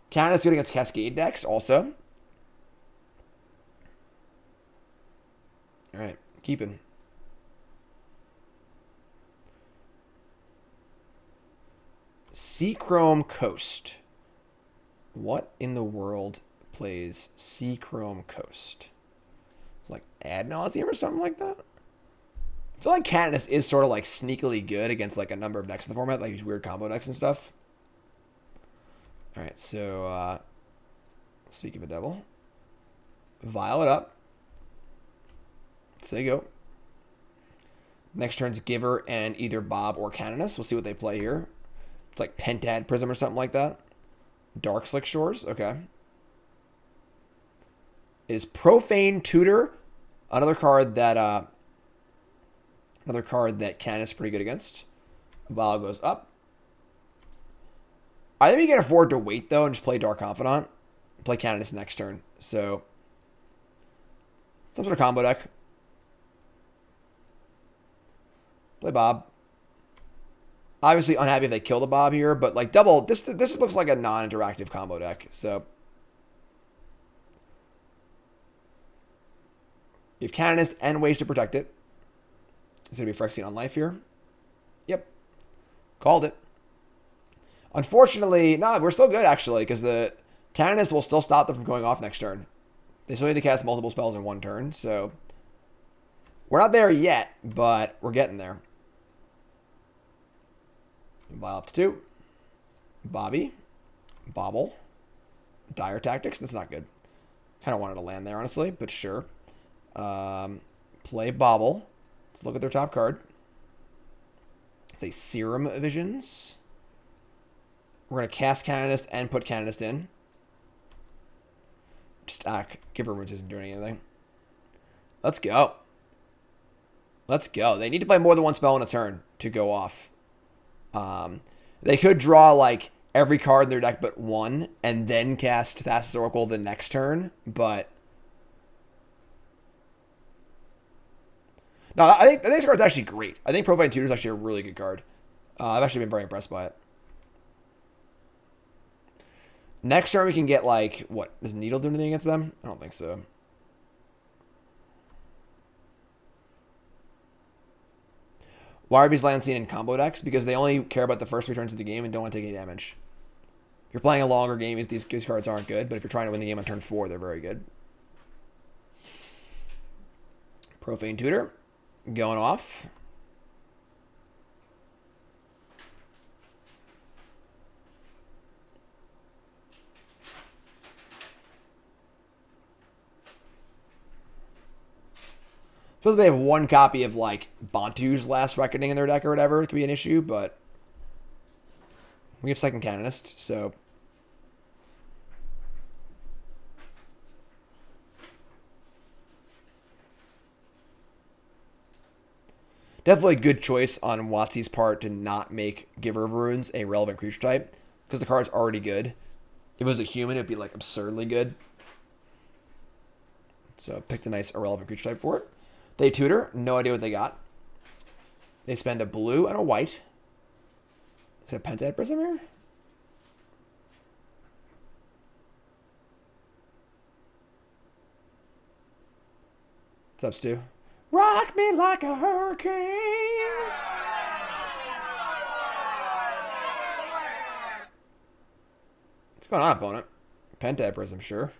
Canonist good against Cascade decks also. All right. Keeping. Seachrome Coast. What in the world plays Seachrome Coast? It's like Ad Nauseum or something like that. I feel like Canonist is sort of like sneakily good against like a number of decks in the format, like these weird combo decks and stuff. All right, so speak of the devil, Vial it up. Say go. Next turn's Giver and either Bob or Canonist. We'll see what they play here. It's like Pentad Prism or something like that. Dark Slick Shores, okay. It is Profane Tutor, Another card that Canonist is pretty good against. Bauble goes up. I think we can afford to wait though and just play Dark Confidant. Play Canonist next turn. So some sort of combo deck. Play Bob. Obviously unhappy if they kill the Bob here, but like double this looks like a non-interactive combo deck. So you have Canonist and ways to protect it. It's gonna be Phyrexian on life here. Yep. Called it. Unfortunately, we're still good actually, because the Canonist will still stop them from going off next turn. They still need to cast multiple spells in one turn, so we're not there yet, but we're getting there. Vial up to 2. Bobby. Bauble. Dire Tactics. That's not good. Kind of wanted to land there, honestly, but sure. Play Bauble. Let's look at their top card. It's a Serum Visions. We're going to cast Canonist and put Canonist in. Stack. Giver Runes isn't doing anything. Let's go. Let's go. They need to play more than one spell in a turn to go off. They could draw like every card in their deck but one and then cast Thassa's Oracle the next turn, but no, I think this card's actually great. I think Profane Tutor is actually a really good card. I've actually been very impressed by it. Next turn we can get like, what? Does Needle do anything against them? I don't think so. Why are these lands seen in combo decks? Because they only care about the first 3 turns of the game and don't want to take any damage. If you're playing a longer game, these cards aren't good, but if you're trying to win the game on turn 4, they're very good. Profane Tutor going off. Suppose they have one copy of like Bantu's Last Reckoning in their deck or whatever. It could be an issue, but we have second Canonist, so definitely a good choice on Watsy's part to not make Giver of Runes a relevant creature type, because the card's already good. If it was a human, it'd be like absurdly good. So picked a nice irrelevant creature type for it. They tutor. No idea what they got. They spend a blue and a white. Is it a Pentad Prism here? What's up, Stu? Rock me like a hurricane. What's going on, opponent? Pentad Prism, sure.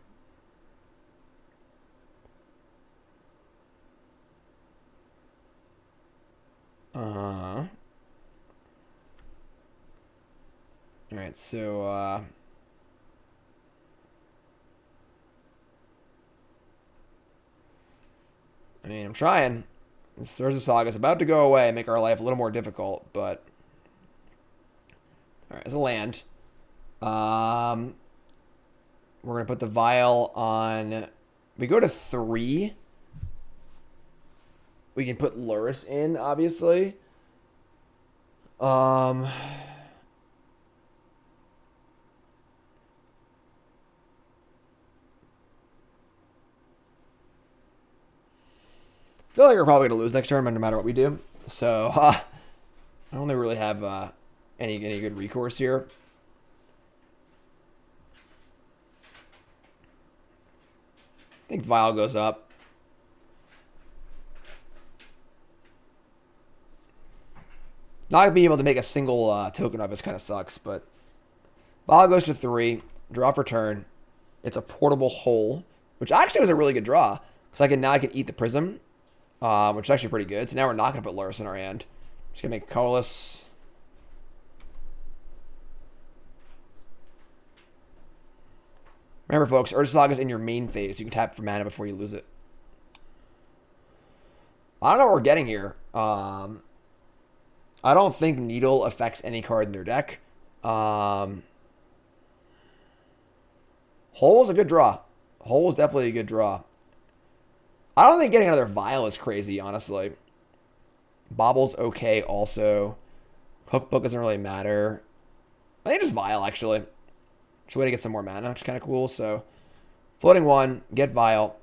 Alright, so, I mean, I'm trying. This Urza Saga is about to go away and make our life a little more difficult, but alright, as a land. We're going to put the Vial on... We go to 3. We can put Lurrus in, obviously. I feel like we're probably going to lose next turn no matter what we do. So, I don't really have any good recourse here. I think Vial goes up. Not being able to make a single token of this kind of sucks, but Vial goes to 3. Draw for turn. It's a portable hole, which actually was a really good draw, because I can eat the Prism. Which is actually pretty good. So now we're not going to put Lurrus in our hand. Just going to make colorless. Remember, folks, Urza Saga is in your main phase. You can tap for mana before you lose it. I don't know what we're getting here. I don't think Needle affects any card in their deck. Hole is a good draw. Hole is definitely a good draw. I don't think getting another Vial is crazy, honestly. Bauble's okay also. Cookbook doesn't really matter. I think just Vial, actually. Just a way to get some more mana, which is kind of cool. So, floating 1, get Vial.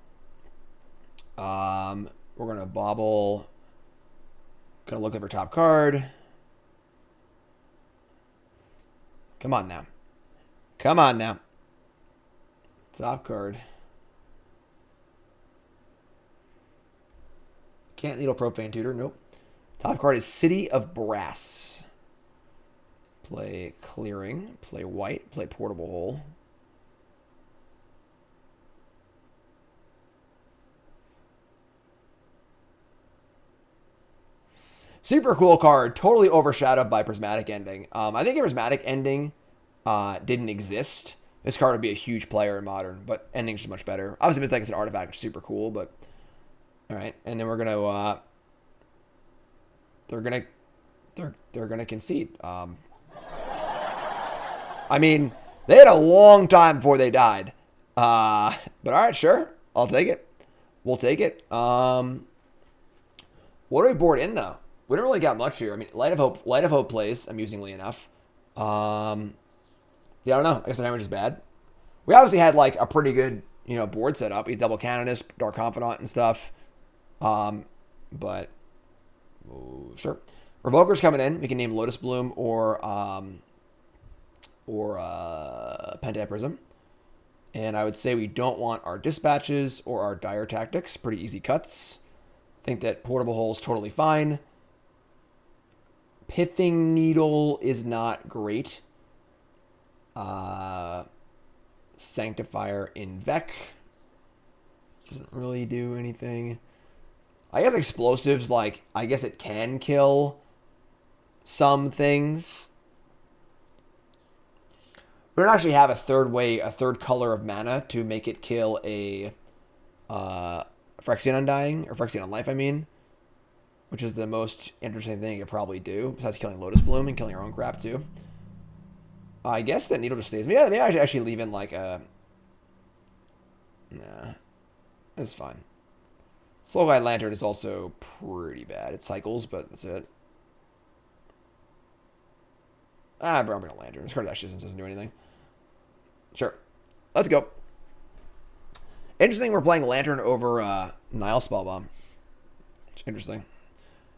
We're going to Bauble. Going to look at our top card. Come on now. Come on now. Top card. Can't Needle Profane Tutor. Nope. Top card is City of Brass. Play Clearing. Play White. Play Portable Hole. Super cool card. Totally overshadowed by Prismatic Ending. I think a Prismatic Ending didn't exist, this card would be a huge player in Modern, but Ending's just much better. Obviously, Mystic is an artifact, which is super cool, but... Alright, and then we're gonna, they're gonna concede. I mean, they had a long time before they died. But alright, sure. I'll take it. We'll take it. What do we board in, though? We don't really got much here. I mean, Light of Hope plays, amusingly enough. Yeah, I don't know. I guess the damage is bad. We obviously had, like, a pretty good, you know, board set up. We had double Canonist, Dark Confidant, and stuff. But, sure. Revoker's coming in. We can name Lotus Bloom or Pentaprism. And I would say we don't want our Dispatches or our Dire Tactics. Pretty easy cuts. I think that Portable Hole is totally fine. Pithing Needle is not great. Sanctifier en-Vec doesn't really do anything. I guess Explosives, like, I guess it can kill some things. We don't actually have a third color of mana to make it kill a Phyrexian Undying, or Phyrexian Unlife, I mean. Which is the most interesting thing you could probably do, besides killing Lotus Bloom and killing our own crap, too. I guess that Needle just stays. Maybe I should actually leave in, like, a... Nah. That's fine. Slow Guide Lantern is also pretty bad. It cycles, but that's it. I'll bring a Lantern. This card actually doesn't do anything. Sure. Let's go. Interesting, we're playing Lantern over Nile Spellbomb. It's interesting.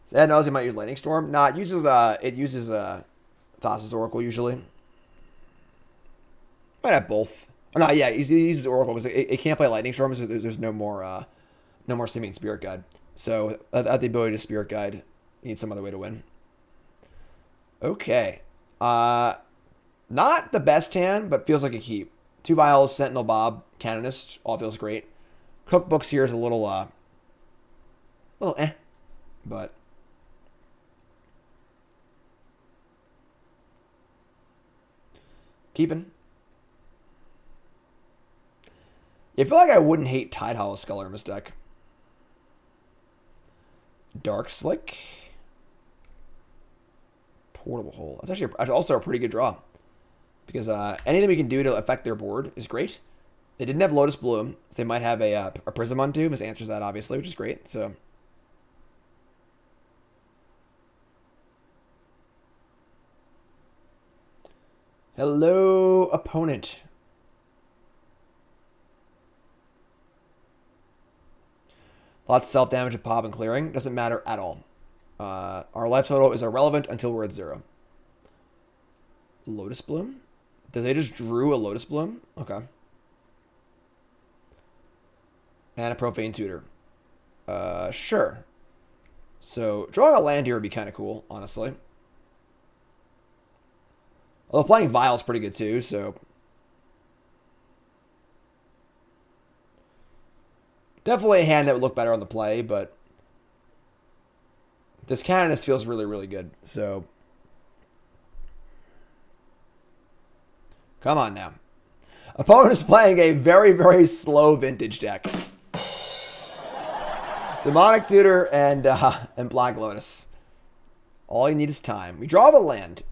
So Ed knows he might use Lightning Storm. Nah, it uses Thassa's Oracle usually. Might have both. Oh, no, yeah, he uses Oracle because it can't play Lightning Storm, so there's no more Simian Spirit Guide. So at the ability to Spirit Guide, you need some other way to win. Okay. Not the best hand, but feels like a keep. 2 Vials, Sentinel Bob, Canonist, all feels great. Cookbooks here is a little but keeping. I feel like I wouldn't hate Tide Hollow Sculler in this deck. Dark Slick. Portable Hole. That's actually also a pretty good draw. Because anything we can do to affect their board is great. They didn't have Lotus Bloom. So they might have a Prism on too. This answers that, obviously, which is great. So... Hello, opponent. Lots of self-damage at pop and clearing. Doesn't matter at all. Our life total is irrelevant until we're at 0. Lotus Bloom? Did they just drew a Lotus Bloom? Okay. And a Profane Tutor. Sure. So, drawing a land here would be kind of cool, honestly. Although playing Vial is pretty good too, so... Definitely a hand that would look better on the play, but... This Canonist feels really, really good, so... Come on now. Opponent is playing a very, very slow vintage deck. Demonic Tutor and Black Lotus. All you need is time. We draw a land.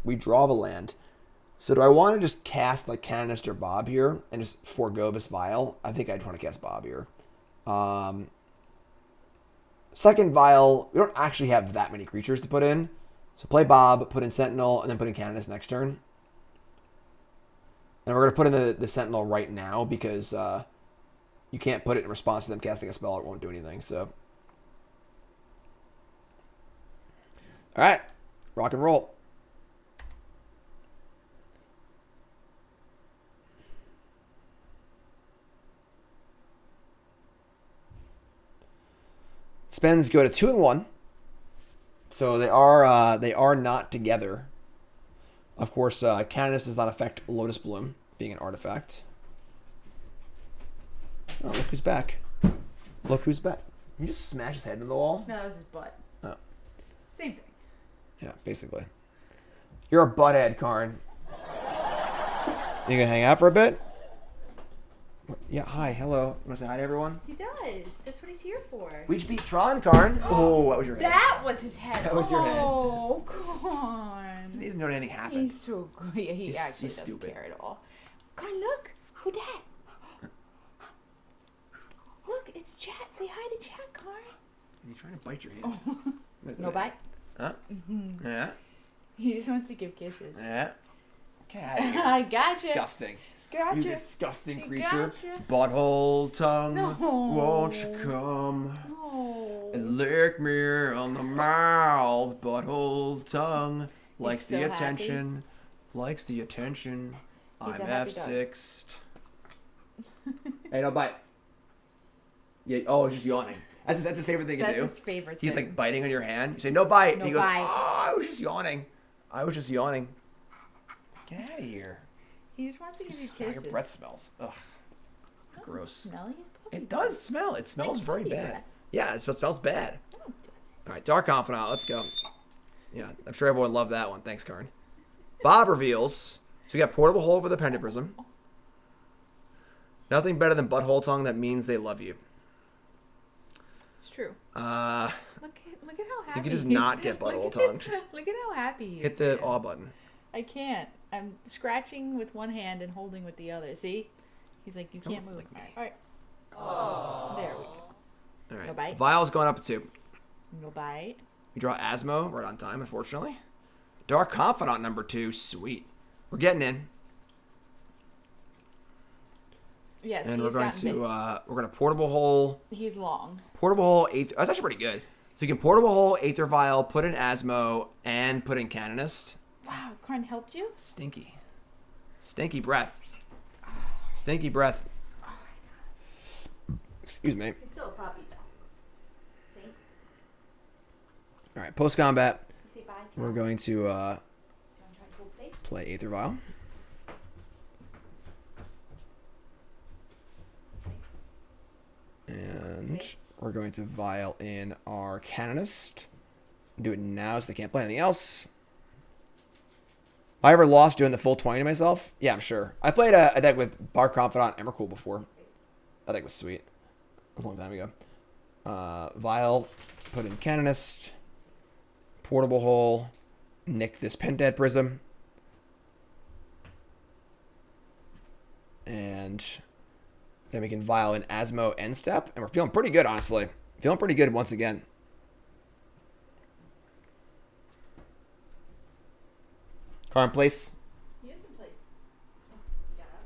So do I want to just cast like Canonist or Bob here and just forego this Vial? I think I'd want to cast Bob here. Second Vial, we don't actually have that many creatures to put in. So play Bob, put in Sentinel, and then put in Canonist next turn. And we're going to put in the Sentinel right now because you can't put it in response to them casting a spell. It won't do anything. So, all right, rock and roll. Spends go to 2 and 1. So they are not together. Of course, Canonist does not affect Lotus Bloom, being an artifact. Oh, look who's back. Look who's back. You just smash his head into the wall? No, that was his butt. Oh. Same thing. Yeah, basically. You're a butthead, Karn. You gonna hang out for a bit? Yeah, hi, hello. You wanna say hi to everyone? He does. That's what he's here for. We just beat Tron, Karn. Oh, that was your head. That was his head. That was your head. Oh, Karn. He doesn't know anything happened. He's so good. Yeah, he actually he's doesn't stupid. care at all. Karn, look. Who dat? Look, it's chat. Say hi to chat, Karn. You're trying to bite your hand. Oh. No bite? Huh? Mm-hmm. Yeah? He just wants to give kisses. Yeah? Get out of here. I gotcha. Disgusting. Gotcha. You disgusting creature. Gotcha. Butthole tongue. No. Won't you come No. and lick me on the mouth? Butthole tongue. Likes so the happy. attention. Likes the attention. He's I'm a happy F6'd. Hey, no bite. Yeah, oh, it's just yawning. That's his favorite thing to do. That's his favorite thing. He's like biting on your hand. You say, no bite. No and he goes, bite. oh, I was just yawning. I was just yawning. Get out of here. He just wants to give you Smell kisses. your breath smells. Ugh. Don't Gross. Smell his puppy It does smell. It smells Like very puppy bad. breath. Yeah, it smells bad. No, it doesn't. All right, Dark Confidant. Let's go. Yeah, I'm sure everyone loved that one. Thanks, Karn. Bob reveals. So you got Portable Hole for the Pendant Prism. Nothing better than Butthole Tongue that means they love you. It's true. Look Look at how happy. You could just not get Look butthole at this- tongued. Look at how happy he is. Hit the man. awe button. I can't. I'm scratching with one hand and holding with the other. See? He's like, you can't move. lick me. All right. There we go. All right. No bite? Vial's going up a 2. No bite. We draw Asmo right on time, unfortunately. Dark Confidant number 2. Sweet. We're getting in. Yes, And he's we're going to Portable Hole. He's long. Portable Hole, Aether. That's actually pretty good. So you can Portable Hole, Aether Vial, put in Asmo, and put in Canonist. Wow, Karn helped you? Stinky. Stinky breath. Stinky breath. Excuse me. He's still a puppy, though. See? All right, post combat. You say bye, Cat? We're going to You want to try to hold face? play Aether Vial. And we're going to Vial in our Canonist. Do it now so they can't play anything else. I ever lost doing the full 20 to myself? Yeah, I'm sure. I played a deck with Dark Confidant and Emrakul before. That deck was sweet. That was a long time ago. Vial, put in Canonist. Portable Hole. Nick this Pentad Prism. And then we can Vial in Asmo end step. And we're feeling pretty good, honestly. Feeling pretty good once again. Car in place. Use some place. You got up.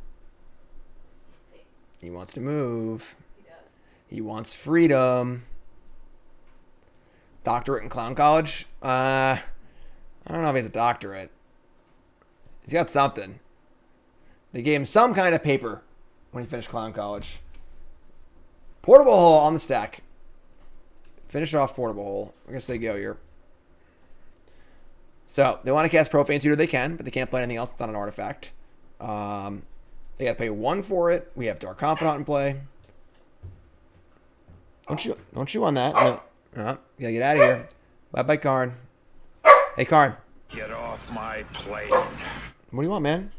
Use place. He wants to move. He does. He wants freedom. Doctorate in Clown College? I don't know if he has a doctorate. He's got something. They gave him some kind of paper when he finished Clown College. Portable Hole on the stack. Finish off Portable Hole. We're going to say go here. So, they want to cast Profane Tutor, they can, but they can't play anything else. It's not an artifact. They got to pay 1 for it. We have Dark Confidant in play. Don't chew on that. No. You gotta get out of here. Bye-bye, Karn. Hey, Karn. Get off my plane. What do you want, man?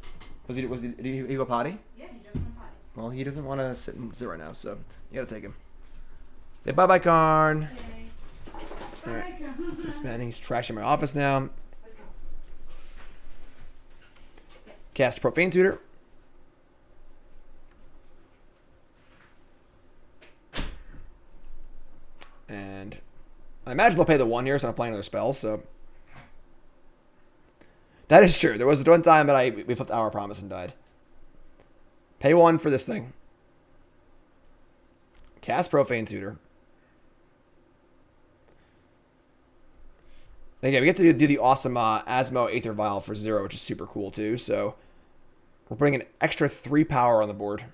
Did he go potty? Yeah, he just went potty. Well, he doesn't want to sit right now, so you gotta take him. Say bye-bye, Karn. Okay. All right. Suspending. He's trashing my office now. Let's go. Cast Profane Tutor. And I imagine they'll pay the 1 here, so I'm not playing another spell, so. That is true. There was one time that we flipped Our Promise and died. Pay 1 for this thing. Cast Profane Tutor. Again, we get to do the awesome Asmo Aether Vial for 0, which is super cool too. So we're putting an extra 3 power on the board.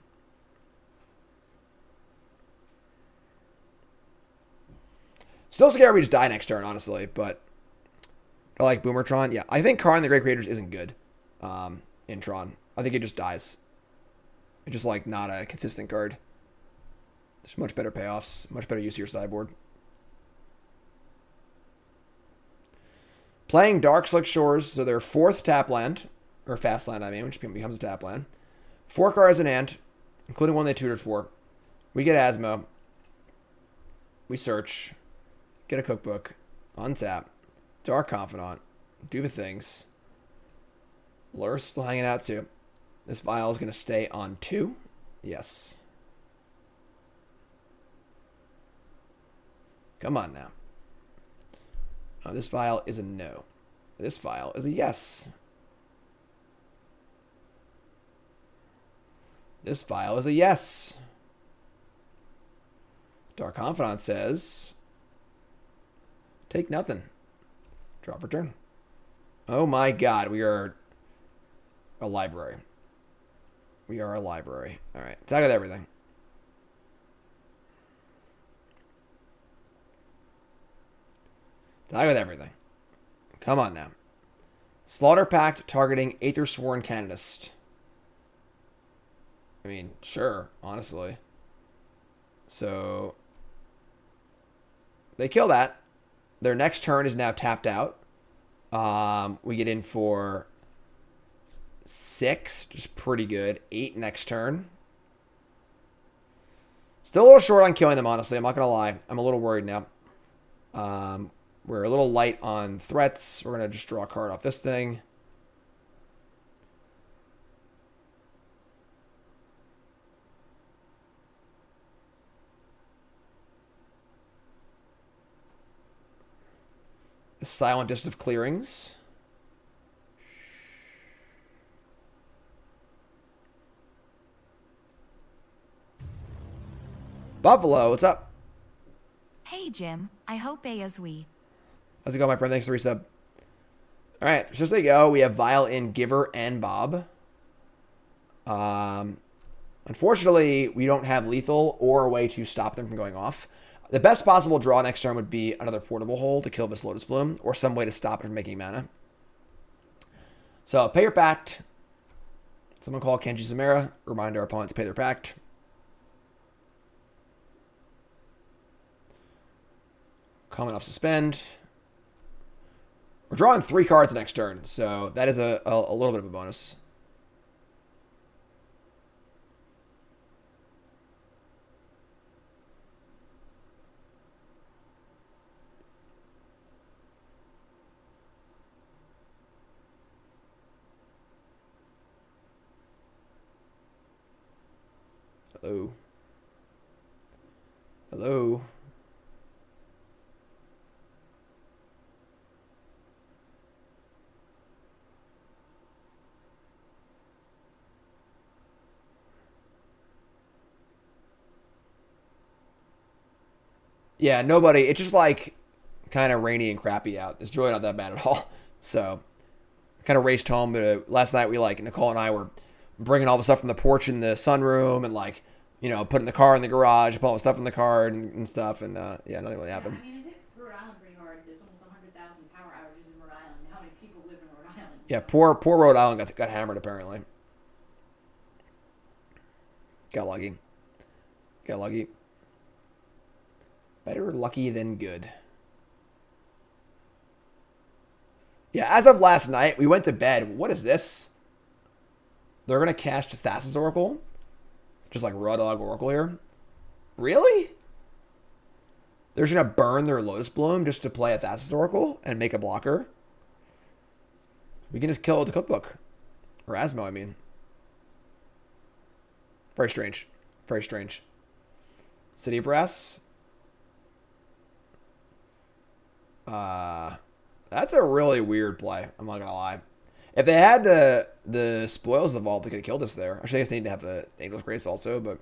Still scared we just die next turn, honestly, but I like Boomer Tron. Yeah, I think Karn the Great Creators isn't good in Tron. I think it just dies. It's just like not a consistent card. There's much better payoffs, much better use of your sideboard. Playing Dark Slick Shores, so their 4th tap land, or fast land, I mean, which becomes a tap land. 4 cards in hand, including one they tutored for. We get Asmo. We search. Get a cookbook. Untap. Dark Confidant. Do the things. Lurrus still hanging out too. This vial is going to stay on 2. Yes. Come on now. This vial is a no. This vial is a yes. This vial is a yes. Dark Confidant says, take nothing. Drop return. Oh my god, we are a library. We are a library. Alright, attack with everything. Die with everything. Come on now. Slaughter Pact targeting Ethersworn Canonist. I mean, sure, honestly. So, they kill that. Their next turn is now tapped out. We get in for 6, just pretty good. 8 next turn. Still a little short on killing them, honestly. I'm not going to lie. I'm a little worried now. We're a little light on threats. We're going to just draw a card off this thing. The Silent Disc of Clearings. Buffalo, what's up? Hey Jim, I hope A is we. How's it going, my friend? Thanks for the resub. All right, so just there you go. We have Vial in Giver and Bob. Unfortunately, we don't have lethal or a way to stop them from going off. The best possible draw next turn would be another portable hole to kill this Lotus Bloom, or some way to stop it from making mana. So, pay your pact. Someone call Kenji Samara. Remind our opponents to pay their pact. Coming off suspend. We're drawing 3 cards next turn, so that is a little bit of a bonus. Hello. Hello. Yeah, nobody. It's just like kind of rainy and crappy out. It's really not that bad at all. So, kind of raced home. Last night, Nicole and I were bringing all the stuff from the porch in the sunroom and putting the car in the garage, putting all the stuff in the car and stuff. And yeah, nothing really happened. I mean, it hit Rhode Island pretty hard. There's almost 100,000 power outages in Rhode Island. How many people live in Rhode Island? Yeah, poor Rhode Island got hammered apparently. Got lucky. Got lucky. Better lucky than good. Yeah, as of last night, we went to bed. What is this? They're going to cast Thassa's Oracle? Just like Raw Dog Oracle here? Really? They're just going to burn their Lotus Bloom just to play a Thassa's Oracle and make a blocker? We can just kill the cookbook. Or Asmo, I mean. Very strange. Very strange. City Brass. That's a really weird play. I'm not gonna lie. If they had the spoils of the vault, they could have killed us there. Actually, I guess they need to have the Angel's Grace also, but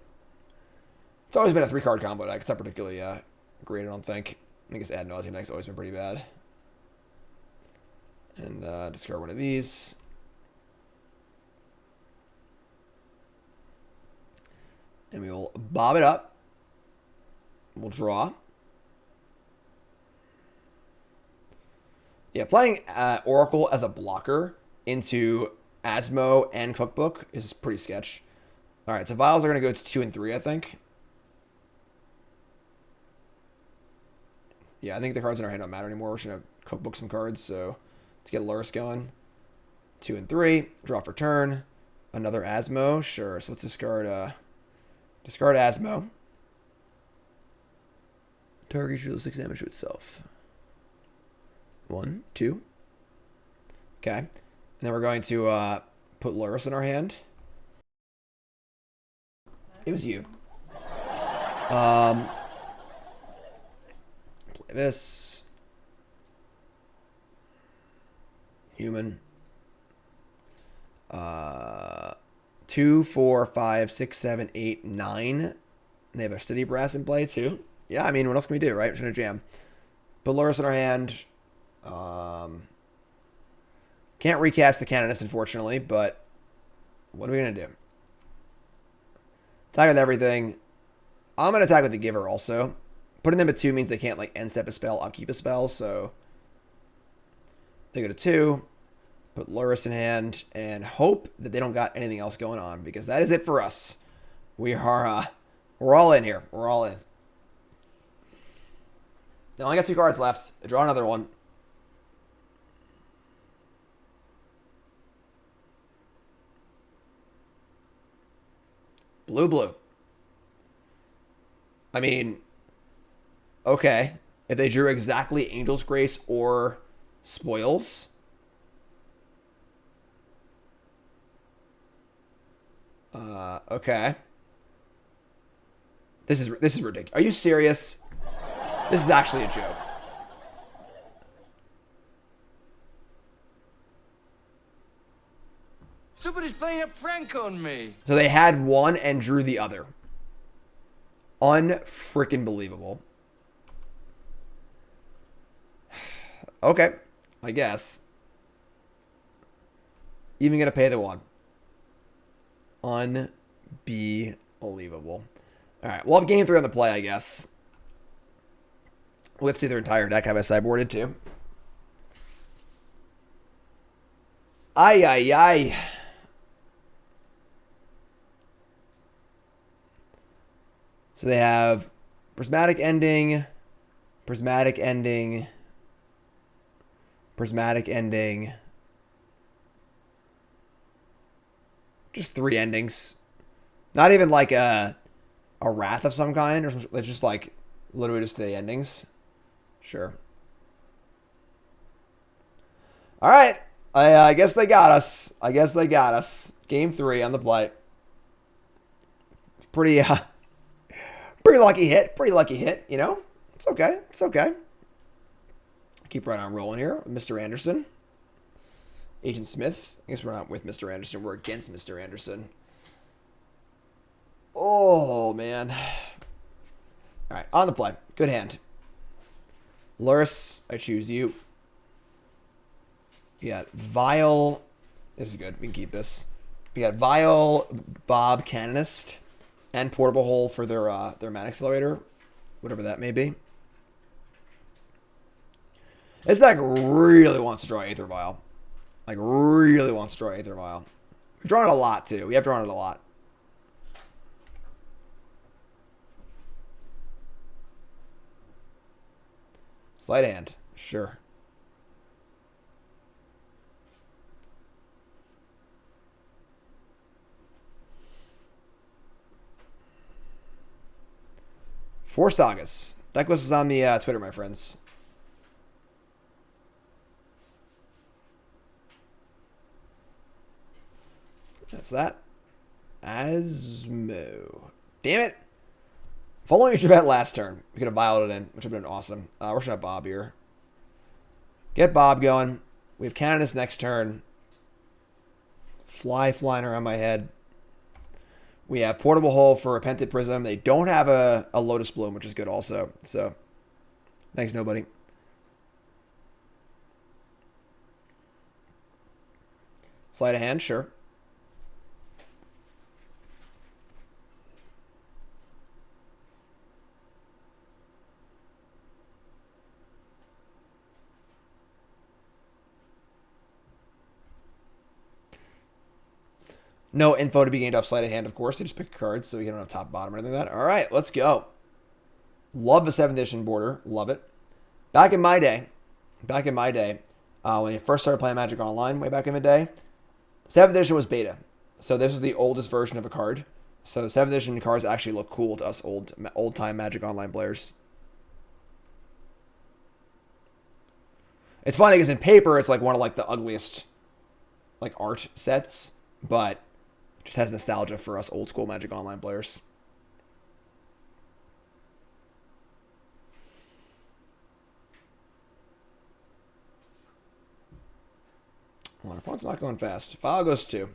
it's always been a 3-card combo deck. It's not particularly great, I don't think. I guess Ad Nauseum deck's always been pretty bad. And discard one of these. And we will bob it up. We'll draw. Yeah, playing Oracle as a blocker into Asmo and Cookbook is pretty sketch. All right, so vials are going to go to 2 and 3, I think. Yeah, I think the cards in our hand don't matter anymore. We're just going to Cookbook some cards, so to get Lurrus going. 2 and 3, draw for turn. Another Asmo, sure. So let's discard Asmo. Target deals 6 damage to itself. 1, 2. Okay. And then we're going to put Lurrus in our hand. It was you. Play this. Human. 2, 4, 5, 6, 7, 8, 9. They have a City Brass in play too. Yeah, I mean, what else can we do, right? We're gonna jam. Put Lurrus in our hand. Can't recast the Canonist, unfortunately, but what are we gonna do? Attack with everything. I'm gonna attack with the Giver also. Putting them at 2 means they can't like end step a spell, upkeep a spell, so they go to 2. Put Lurrus in hand and hope that they don't got anything else going on, because that is it for us. We are we're all in here. We're all in. They only got 2 cards left. I draw another one. Blue. I mean, okay. If they drew exactly Angel's Grace or Spoils. Okay. This is ridiculous. Are you serious? This is actually a joke. Somebody's playing a prank on me. So they had one and drew the other. Unfreaking believable. Okay, I guess. Even gonna pay the one. Unbelievable. Alright, we'll have game 3 on the play, I guess. Let's see their entire deck. Have I sideboarded too? Ay. So they have Prismatic Ending. Just 3 endings. Not even like a Wrath of some kind, or it's just like literally just the endings. Sure. All right. I guess they got us. Game 3 on the play. Pretty lucky hit, you know? It's okay. Keep right on rolling here with Mr. Anderson. Agent Smith. I guess we're not with Mr. Anderson. We're against Mr. Anderson. Oh, man. All right, on the play. Good hand. Lurrus, I choose you. We got Vial. This is good. We can keep this. We got Vial, Bob, Canonist, and Portable Hole for their Mana Accelerator, whatever that may be. This deck really wants to draw Aether Vial. Like, really wants to draw Aether Vial. We've drawn it a lot, too. We have drawn it a lot. Sleight of hand. Sure. Four Sagas. Deck list is on the Twitter, my friends. That's that. Asmo. Damn it. If only we should have had last turn. We could have violed it in, which would have been awesome. We're going to have Bob here. Get Bob going. We have Canonist next turn. Flying around my head. We have Portable Hole for Repentant Prism. They don't have a Lotus Bloom, which is good also. So, thanks, nobody. Sleight of hand, sure. No info to be gained off sleight of hand, of course. They just pick cards, so you don't have top, bottom, or anything like that. All right, let's go. Love the 7th edition border. Love it. Back in my day, when you first started playing Magic Online way back in the day, 7th edition was beta. So this is the oldest version of a card. So 7th edition cards actually look cool to us old-time Magic Online players. It's funny because in paper, it's like one of like the ugliest like art sets, but just has nostalgia for us old school Magic Online players. Well, our opponent's not going fast. Vial goes 2.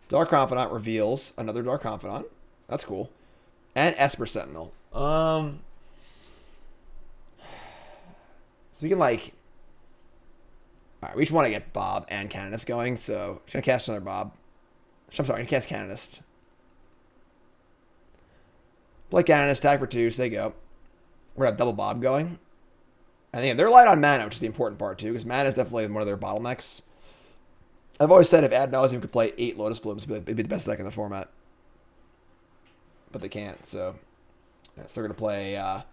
Dark Confidant reveals another Dark Confidant. That's cool. And Esper Sentinel. So we can like... Alright, we just want to get Bob and Canonist going, so just gonna cast another Bob. I'm sorry, cast Canonist. Play Canonist, attack for 2, so they go. We're gonna have double Bob going. And again, they're light on mana, which is the important part too, because mana is definitely one of their bottlenecks. I've always said if Ad Nauseum could play 8 Lotus Blooms, it'd be the best deck in the format. But they can't, so... Yeah, so they're gonna play, they're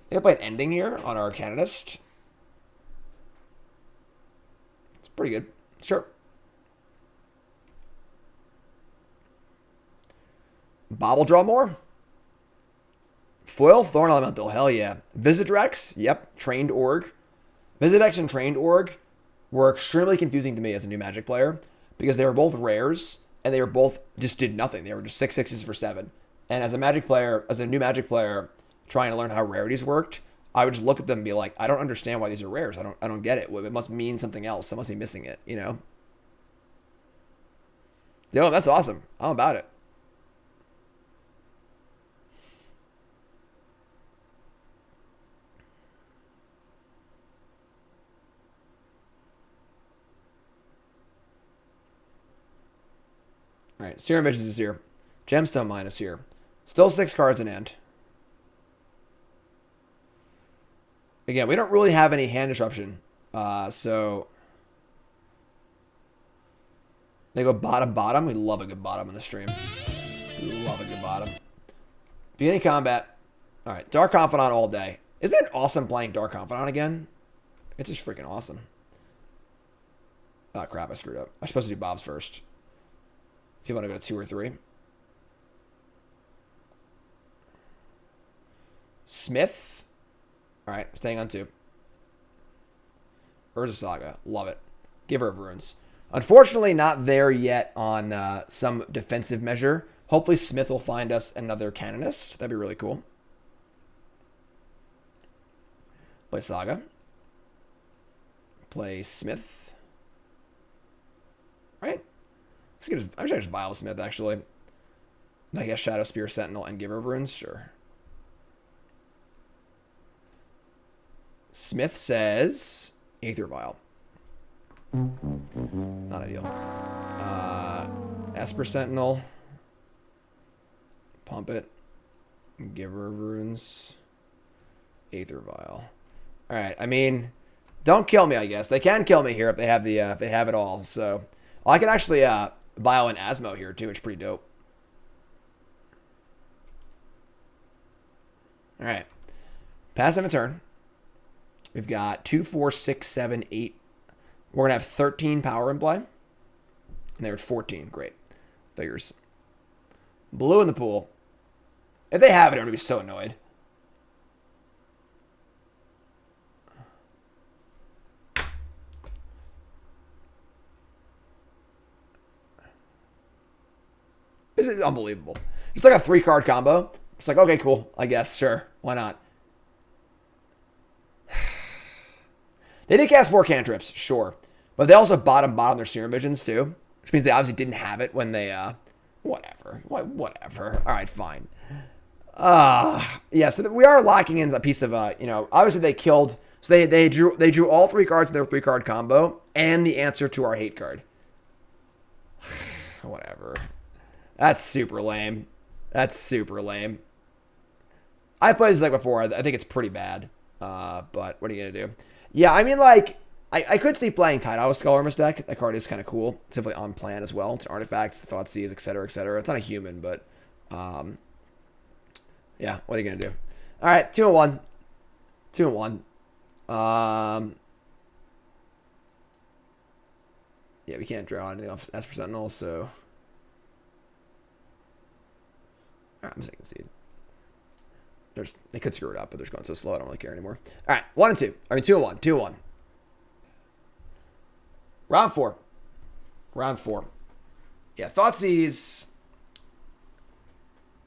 gonna play an ending here on our Canonist. It's pretty good. Sure. Bauble draw more. Foil Thorn Elemental, hell yeah. Visitrex, yep. Trained Org. Visitrex and Trained Org were extremely confusing to me as a new Magic player because they were both rares and they were both just did nothing. They were just 6/6s for 7. And as a Magic player, as a new Magic player trying to learn how rarities worked, I would just look at them and be like, I don't understand why these are rares. I don't get it. It must mean something else. I must be missing it, you know? Yo, that's awesome. I'm about it. Alright, Serum Visions is here. Gemstone Mine is here. Still 6 cards in hand. Again, we don't really have any hand disruption. So... They go bottom. We love a good bottom in the stream. We love a good bottom. Beginning combat. Alright, Dark Confidant all day. Isn't it awesome playing Dark Confidant again? It's just freaking awesome. Oh crap, I screwed up. I'm supposed to do Bob's first. See if I want to go to 2 or 3. Smith. Alright, staying on 2. Urza Saga. Love it. Giver of Runes. Unfortunately, not there yet on some defensive measure. Hopefully Smith will find us another Canonist. That'd be really cool. Play Saga. Play Smith. Right? I'm sure just Vial Smith, actually. I guess Shadowspear, Sentinel, and Giver of Runes. Sure. Smith says Aether Vial. Not ideal. Esper Sentinel. Pump it. Giver of Runes. Aether Vial. Alright, I mean, don't kill me, I guess. They can kill me here if they have the if they have it all. So I can actually Vial and Asmo here too, which is pretty dope. Alright. Pass in a turn. We've got 2, 4, 6, 7, 8. We're going to have 13 power in play. And they're at 14. Great. Figures. Blue in the pool. If they have it, I'm going to be so annoyed. This is unbelievable. It's like a 3-card combo. It's like, okay, cool. I guess. Sure. Why not? They did cast 4 cantrips, sure. But they also bottom their Serum Visions, too. Which means they obviously didn't have it when they, whatever. Whatever. Alright, fine. Yeah, so we are locking in a piece of, obviously they killed... So they drew all 3 cards in their 3-card combo, and the answer to our hate card. Whatever. That's super lame. That's super lame. I played this deck before. I think it's pretty bad. But what are you going to do? Yeah, I mean, like, I could see playing Tidal with Skull in this deck. That card is kind of cool. It's simply on plan as well. It's an artifact, Thoughtseize, etc., etc. It's not a human, but, yeah, what are you going to do? All right, 2-1. 2-1. Yeah, we can't draw anything off Esper Sentinel, so... Alright, I'm just taking seed. They could screw it up, but they're just going so slow, I don't really care anymore. Alright, 1 and 2. I mean, 2 and 1. 2 and 1. Round 4. Round 4. Yeah, Thoughtseize...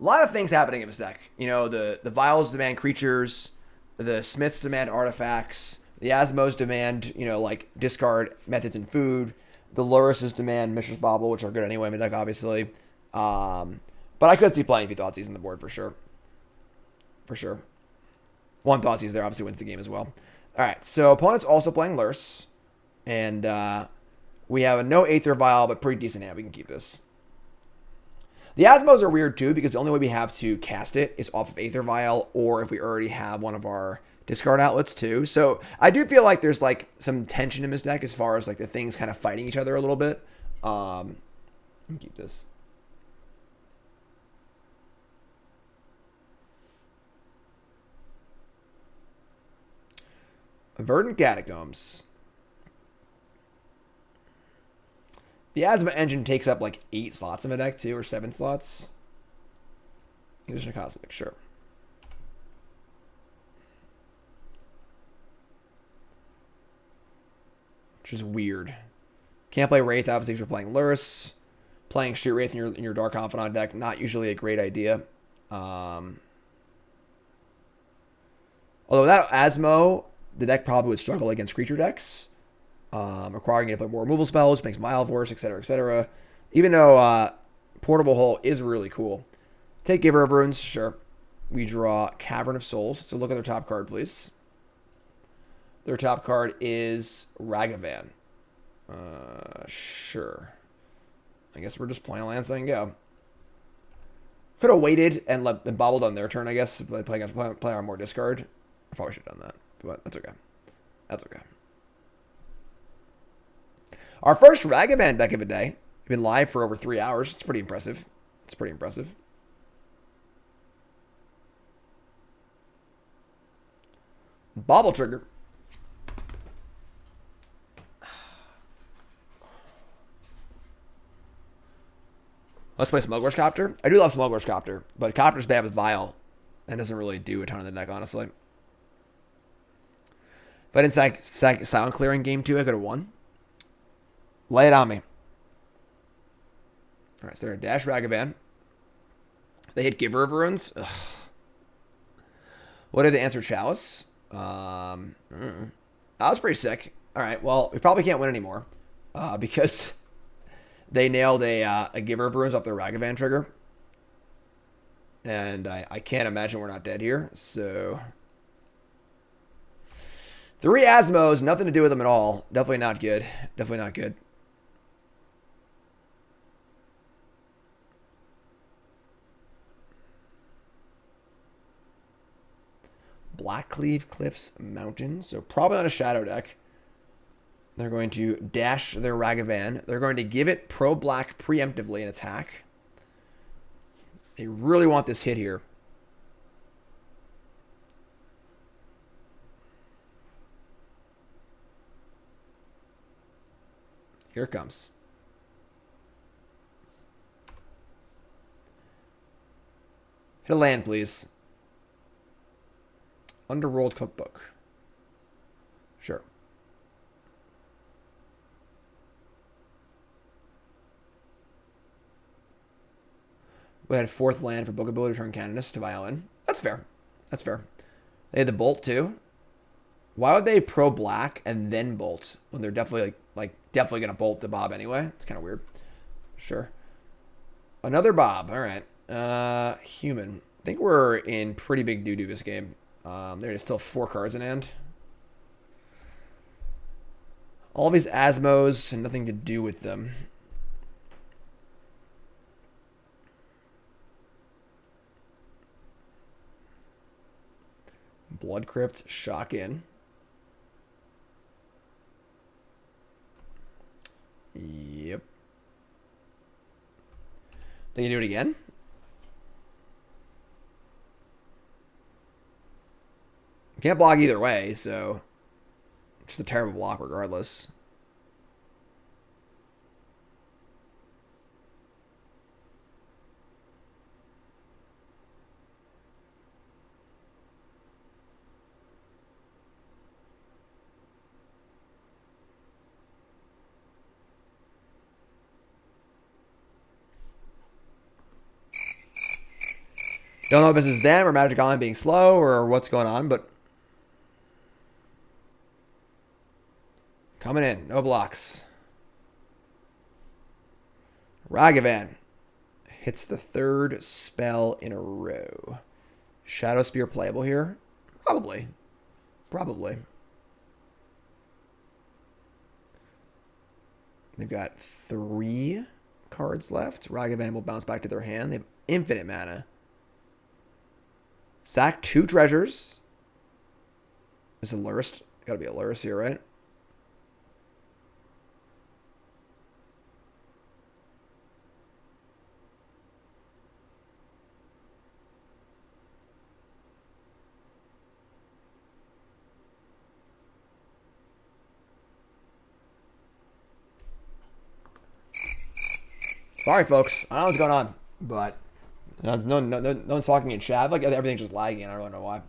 A lot of things happening in this deck. You know, the Vials demand creatures... The Smiths demand artifacts. The Asmos demand, like, discard methods and food. The Lurruses demand Mishra's Bauble, which are good anyway in the deck, obviously. But I could see playing a few Thoughtseize on the board for sure. For sure. 1 Thoughtseize there obviously wins the game as well. Alright, so opponent's also playing Lurrus. And we have a no Aether Vial, but pretty decent hand. We can keep this. The Asmos are weird too, because the only way we have to cast it is off of Aether Vial, or if we already have one of our discard outlets too. So I do feel like there's like some tension in this deck as far as like the things kind of fighting each other a little bit. Let me keep this. Verdant Catacombs. The Asma engine takes up like 8 slots in the deck too, or 7 slots. English and Cosmic, sure. Which is weird. Can't play Wraith, obviously, if you're playing Lurrus. Playing Street Wraith in your Dark Confidant deck, not usually a great idea. Although without Asmo, the deck probably would struggle against creature decks. Requiring you to play more removal spells, makes Mild worse, etc., etc. Even though Portable Hole is really cool. Take Giver of Runes, sure. We draw Cavern of Souls. So look at their top card, please. Their top card is Ragavan. Sure. I guess we're just playing lands and go. Could have waited and let them Bauble on their turn, I guess. Play on more discard. I probably should have done that. But that's okay. That's okay. Our first Ragavan deck of the day. Been live for over 3 hours. It's pretty impressive. It's pretty impressive. Bauble trigger. Let's play Smuggler's Copter. I do love Smuggler's Copter, but Copter's bad with Vial and doesn't really do a ton of the deck, honestly. But in Silent Clearing game 2, I could have won. Lay it on me. Alright, so they're a Dash Ragavan. They hit Giver of Runes. Ugh. What did they answer? Chalice? That was pretty sick. Alright, well, we probably can't win anymore. Because they nailed a Giver of Runes off their Ragavan trigger. And I can't imagine we're not dead here. So 3 Asmos, nothing to do with them at all. Definitely not good. Definitely not good. Blackcleave Cliffs Mountain. So probably on a shadow deck. They're going to dash their Ragavan. They're going to give it pro-black preemptively in attack. They really want this hit here. Here it comes. Hit a land, please. Underworld Cookbook. Sure. We had 4th land for Book Ability, Return Canonist to Violin. That's fair. That's fair. They had the Bolt, too. Why would they pro black and then bolt when they're definitely definitely gonna bolt the Bob anyway? It's kind of weird. Sure. Another Bob. All right. Human. I think we're in pretty big doo-doo this game. There's still 4 cards in hand. All these Asmos and nothing to do with them. Blood Crypt, shock in. Yep. They can do it again? Can't block either way, so just a terrible block regardless. Don't know if this is them or Magic Island being slow or what's going on, but coming in, no blocks. Ragavan hits the 3rd spell in a row. Shadowspear playable here? Probably. Probably. They've got 3 cards left. Ragavan will bounce back to their hand. They have infinite mana. Sack 2 treasures. This is a Lurrus. Gotta be a Lurrus here, right? Sorry, folks. I don't know what's going on, but no one's talking in chat. Like everything's just lagging. I don't know why.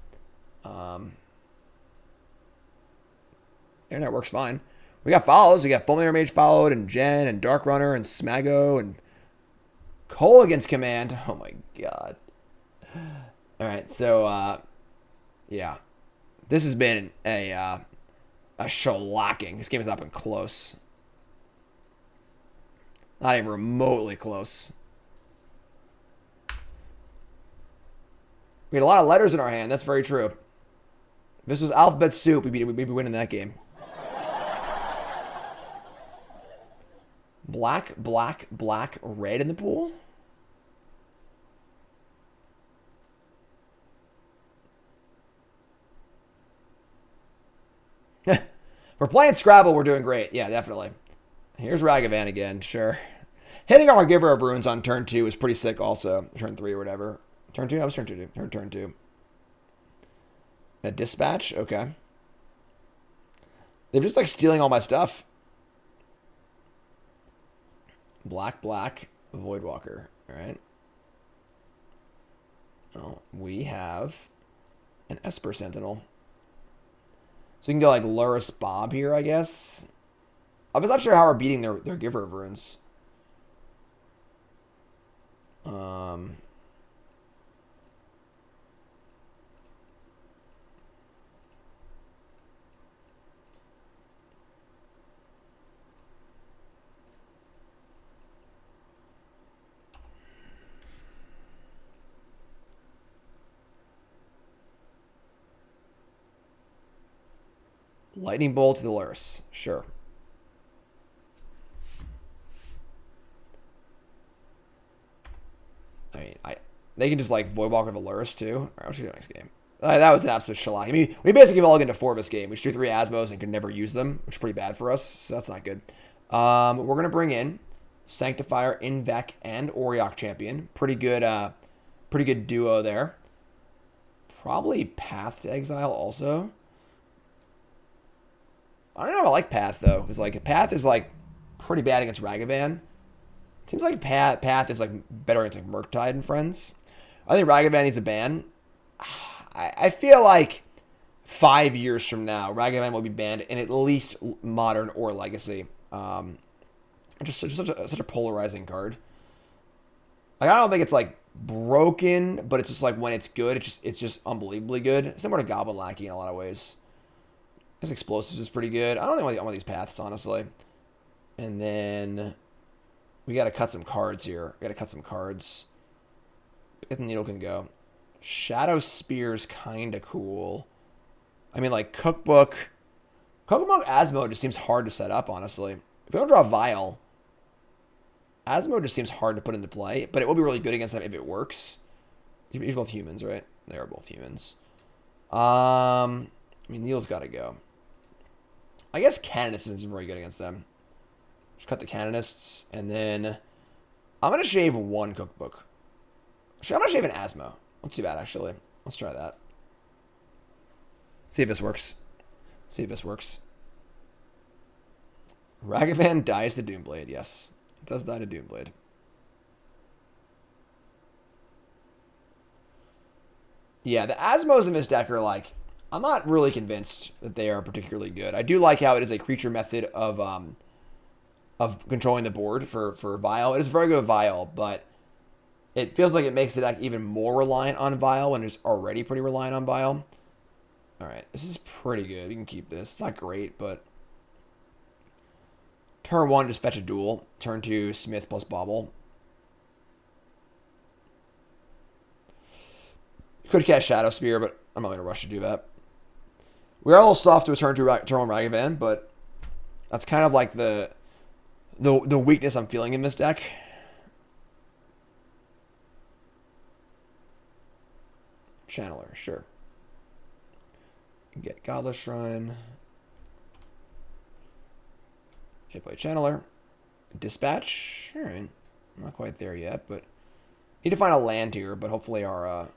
Internet works fine. We got follows. We got Fulminator Mage followed, and Jen, and Dark Runner, and Smago, and Cole against Command. Oh my god. All right, so yeah, this has been a shellacking. This game has not been close. Not even remotely close. We had a lot of letters in our hand. That's very true. If this was alphabet soup, we'd be winning that game. Black, black, black, red in the pool? We're playing Scrabble. We're doing great. Yeah, definitely. Here's Ragavan again. Sure. Hitting our Giver of Runes on turn 2 is pretty sick also. Turn 3 or whatever. Turn 2? I was turn 2. Turn 2. A dispatch? Okay. They're just like stealing all my stuff. Black, black, Voidwalker. Alright. Oh, we have an Esper Sentinel. So you can go like Lurrus Bob here, I guess. I was not sure how we're beating their Giver of Runes. Lightning Bolt to the Lurrus. Sure. I mean, they can just like Voidwalker the Lurrus too. All right, what's the next game? That was an absolute shellac. I mean, we basically all get into 4 this game. We drew 3 Asmos and could never use them, which is pretty bad for us. So that's not good. We're gonna bring in Sanctifier, en-Vec, and Auriok Champion. Pretty good duo there. Probably Path to Exile also. I don't know if I like Path though, because like Path is like pretty bad against Ragavan. Seems like Path is like better against like Murktide and friends. I think Ragavan needs a ban. I feel like 5 years from now, Ragavan will be banned in at least Modern or Legacy. Just such a polarizing card. Like I don't think it's like broken, but it's just like when it's good, it's just unbelievably good. Similar to Goblin Lackey in a lot of ways. His explosives is pretty good. I don't think I want these paths, honestly. And then we got to cut some cards here. We got to cut some cards. Pithing Needle can go. Shadowspear's kind of cool. I mean, like, Cookbook. Cookbook Asmo just seems hard to set up, honestly. If we don't draw Vial, Asmo just seems hard to put into play, but it will be really good against them if it works. He's both humans, right? They are both humans. I mean, Neil's got to go. I guess Canonist isn't very good against them. Just cut the Canonists, and then I'm going to shave one Cookbook. I'm going to shave an Asmo. Not too bad, actually. Let's try that. See if this works. See if this works. Ragavan dies to Doomblade. Yes, it does die to Doomblade. Yeah, the Asmos in this deck are like, I'm not really convinced that they are particularly good. I do like how it is a creature method of controlling the board for Vial. It is very good with Vial, but it feels like it makes the deck even more reliant on Vial when it's already pretty reliant on Vial. Alright, this is pretty good. We can keep this. It's not great, but turn 1, just fetch a duel. Turn 2, Smith plus Bauble. Could catch Shadowspear, but I'm not going to rush to do that. We are a little soft to a turn 1 Ragavan, but that's kind of like the weakness I'm feeling in this deck. Channeler, sure. Get Godless Shrine. Okay, play Channeler. Dispatch. Alright. Not quite there yet, but need to find a land here, but hopefully our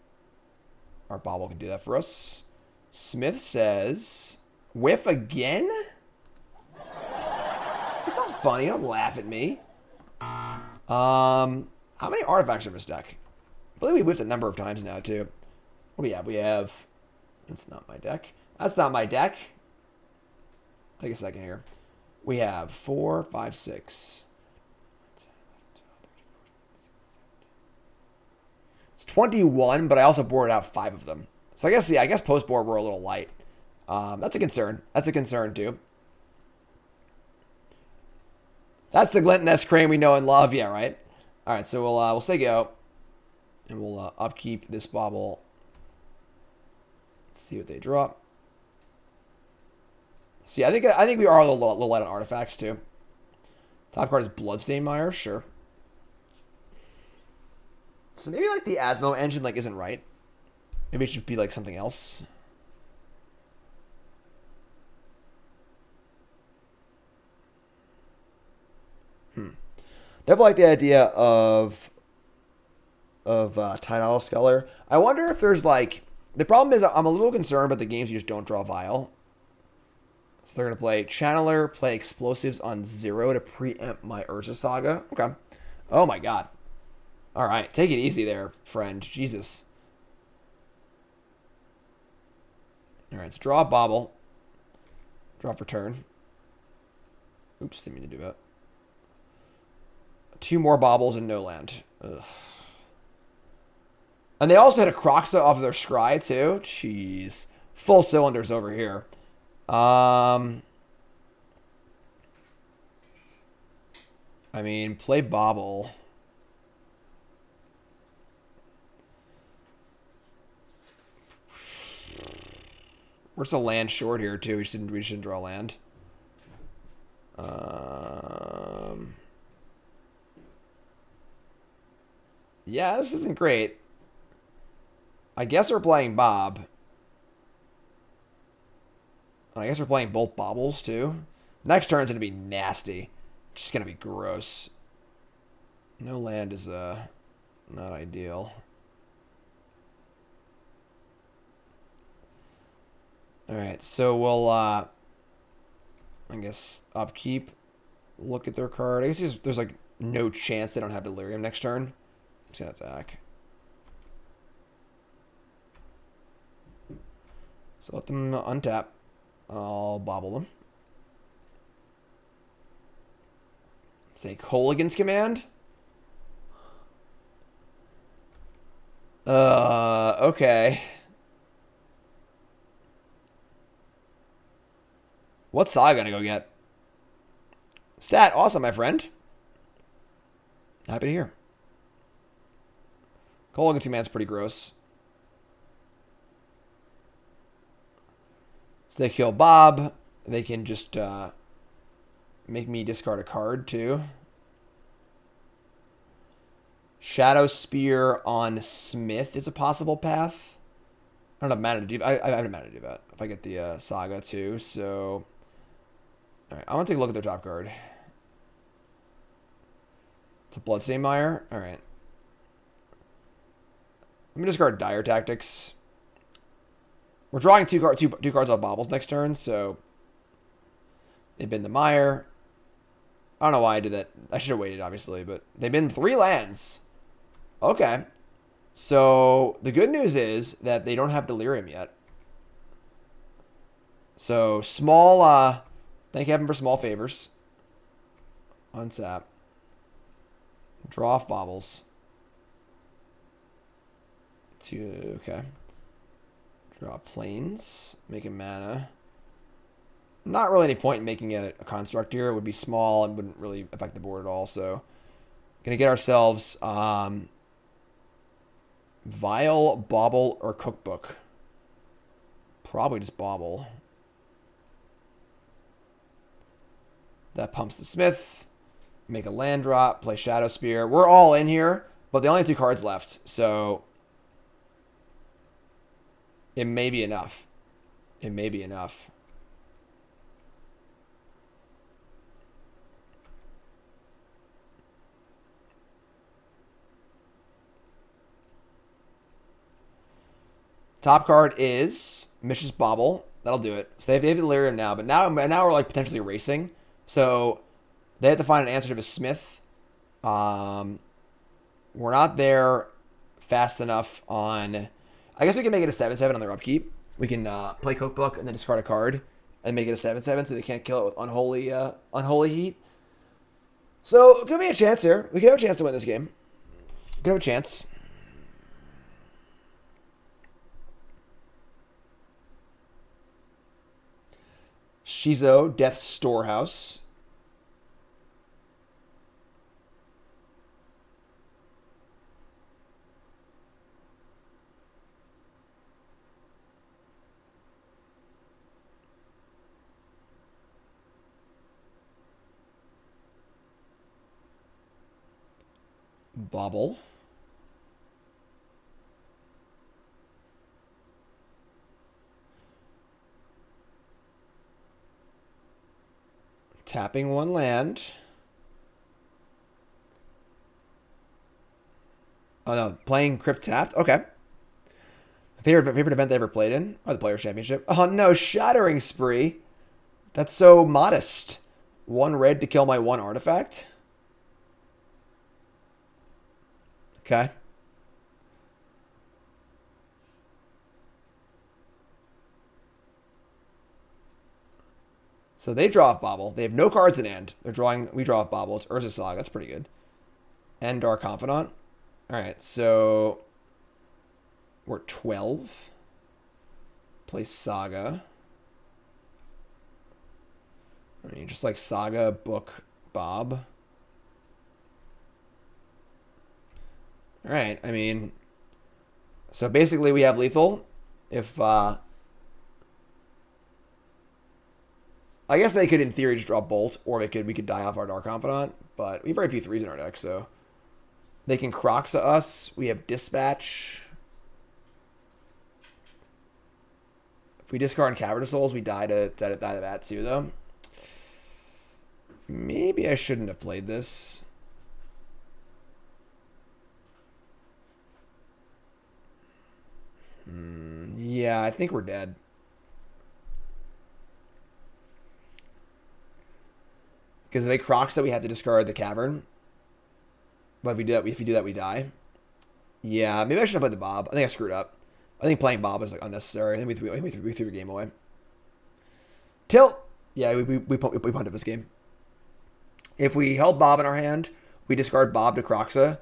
Bauble can do that for us. Smith says, whiff again? It's not funny. Don't laugh at me. How many artifacts are in this deck? I believe we whiffed a number of times now, too. What do we have? We have... It's not my deck. That's not my deck. Take a second here. We have 4, 5, 6. It's 21, but I also boarded out 5 of them. So I guess, yeah, I guess post-board we're a little light. That's a concern. That's a concern, too. That's the Glint Nest Crane we know and love. Yeah, right? All right, so we'll say go. And we'll upkeep this Bauble. Let's see what they drop. See, I think we are a little light on artifacts, too. Top card is Bloodstained Mire, sure. So maybe, like, the Asmo engine, like, isn't right. Maybe it should be, like, something else. Definitely like the idea of Tidal Sculler. I wonder if there's, like... The problem is I'm a little concerned about the games you just don't draw Vial. So they're going to play Channeler, play Explosives on 0 to preempt my Urza Saga. Okay. Oh, my God. All right. Take it easy there, friend. Jesus. All right. Let's draw a Bauble. Draw for turn. Oops. Didn't mean to do that. 2 more Baubles and no land. Ugh. And they also had a Croxa off of their Scry, too. Jeez. Full cylinders over here. I mean, play Bauble. Where's the land short here, too? We shouldn't draw land. Yeah, this isn't great. I guess we're playing Bob. I guess we're playing both Baubles, too. Next turn's going to be nasty. Just going to be gross. No land is not ideal. Alright, so we'll, I guess, upkeep. Look at their card. I guess there's like, no chance they don't have Delirium next turn. Just going to attack. So let them untap. I'll Bauble them. Say Colligan's Command. Okay. What's Saga gonna go get? Stat, awesome, my friend. Happy to hear. Cole and 2-man's pretty gross. So they kill Bob. They can just make me discard a card too. Shadowspear on Smith is a possible path. I don't have mana to do. I have mana to do that. If I get the Saga too, so all right. I want to take a look at their top card. It's a Bloodstained Mire. All right. Let me discard Dire Tactics. We're drawing two cards off Baubles next turn, so they've been the Mire. I don't know why I did that. I should have waited, obviously, but they've been 3 lands. Okay. So the good news is that they don't have Delirium yet. So small, thank heaven for small favors. Untap. Draw off Baubles. Okay. Draw Plains. Make a mana. Not really any point in making it a construct here. It would be small and wouldn't really affect the board at all. So, gonna get ourselves Vial, Bauble, or Cookbook. Probably just Bauble. That pumps the Smith. Make a land drop. Play Shadowspear. We're all in here, but they only have 2 cards left, so it may be enough. It may be enough. Top card is Mishra's Bauble. That'll do it. So they have Delirium now, but now we're like potentially racing. So they have to find an answer to the Smith. We're not there fast enough on. I guess we can make it a 7/7 on their upkeep. We can play Cookbook and then discard a card and make it a 7/7 so they can't kill it with unholy heat. So give me a chance here. We can have a chance to win this game. We can have a chance. Shizo, Death's Storehouse. Bauble. Tapping 1 land. Oh no, playing Crypt tapped? Okay. Favorite event they ever played in? Oh, the Players' Championship. Oh no, Shattering Spree. That's so modest. 1 red to kill my 1 artifact. Okay. So they draw off Bauble. They have no cards in hand. We draw off Bauble. It's Urza Saga. That's pretty good. And Dark Confidant. Alright, so we're 12. Play Saga. I mean, just like Saga, Book, Bob. Alright, I mean, so basically we have lethal. If, I guess they could, in theory, just draw Bolt, or we could die off our Dark Confidant, but we have very few 3s in our deck, so they can Croxa us. We have Dispatch. If we discard Cavern of Souls, we die to that too, though. Maybe I shouldn't have played this. Yeah, I think we're dead. Because if they Crocs that we have to discard the Cavern. But if you do that, we die. Yeah, maybe I should have played the Bob. I think I screwed up. I think playing Bob is like unnecessary. I think we threw the game away. Tilt. Yeah, we punted this game. If we held Bob in our hand, we discard Bob to Croxa,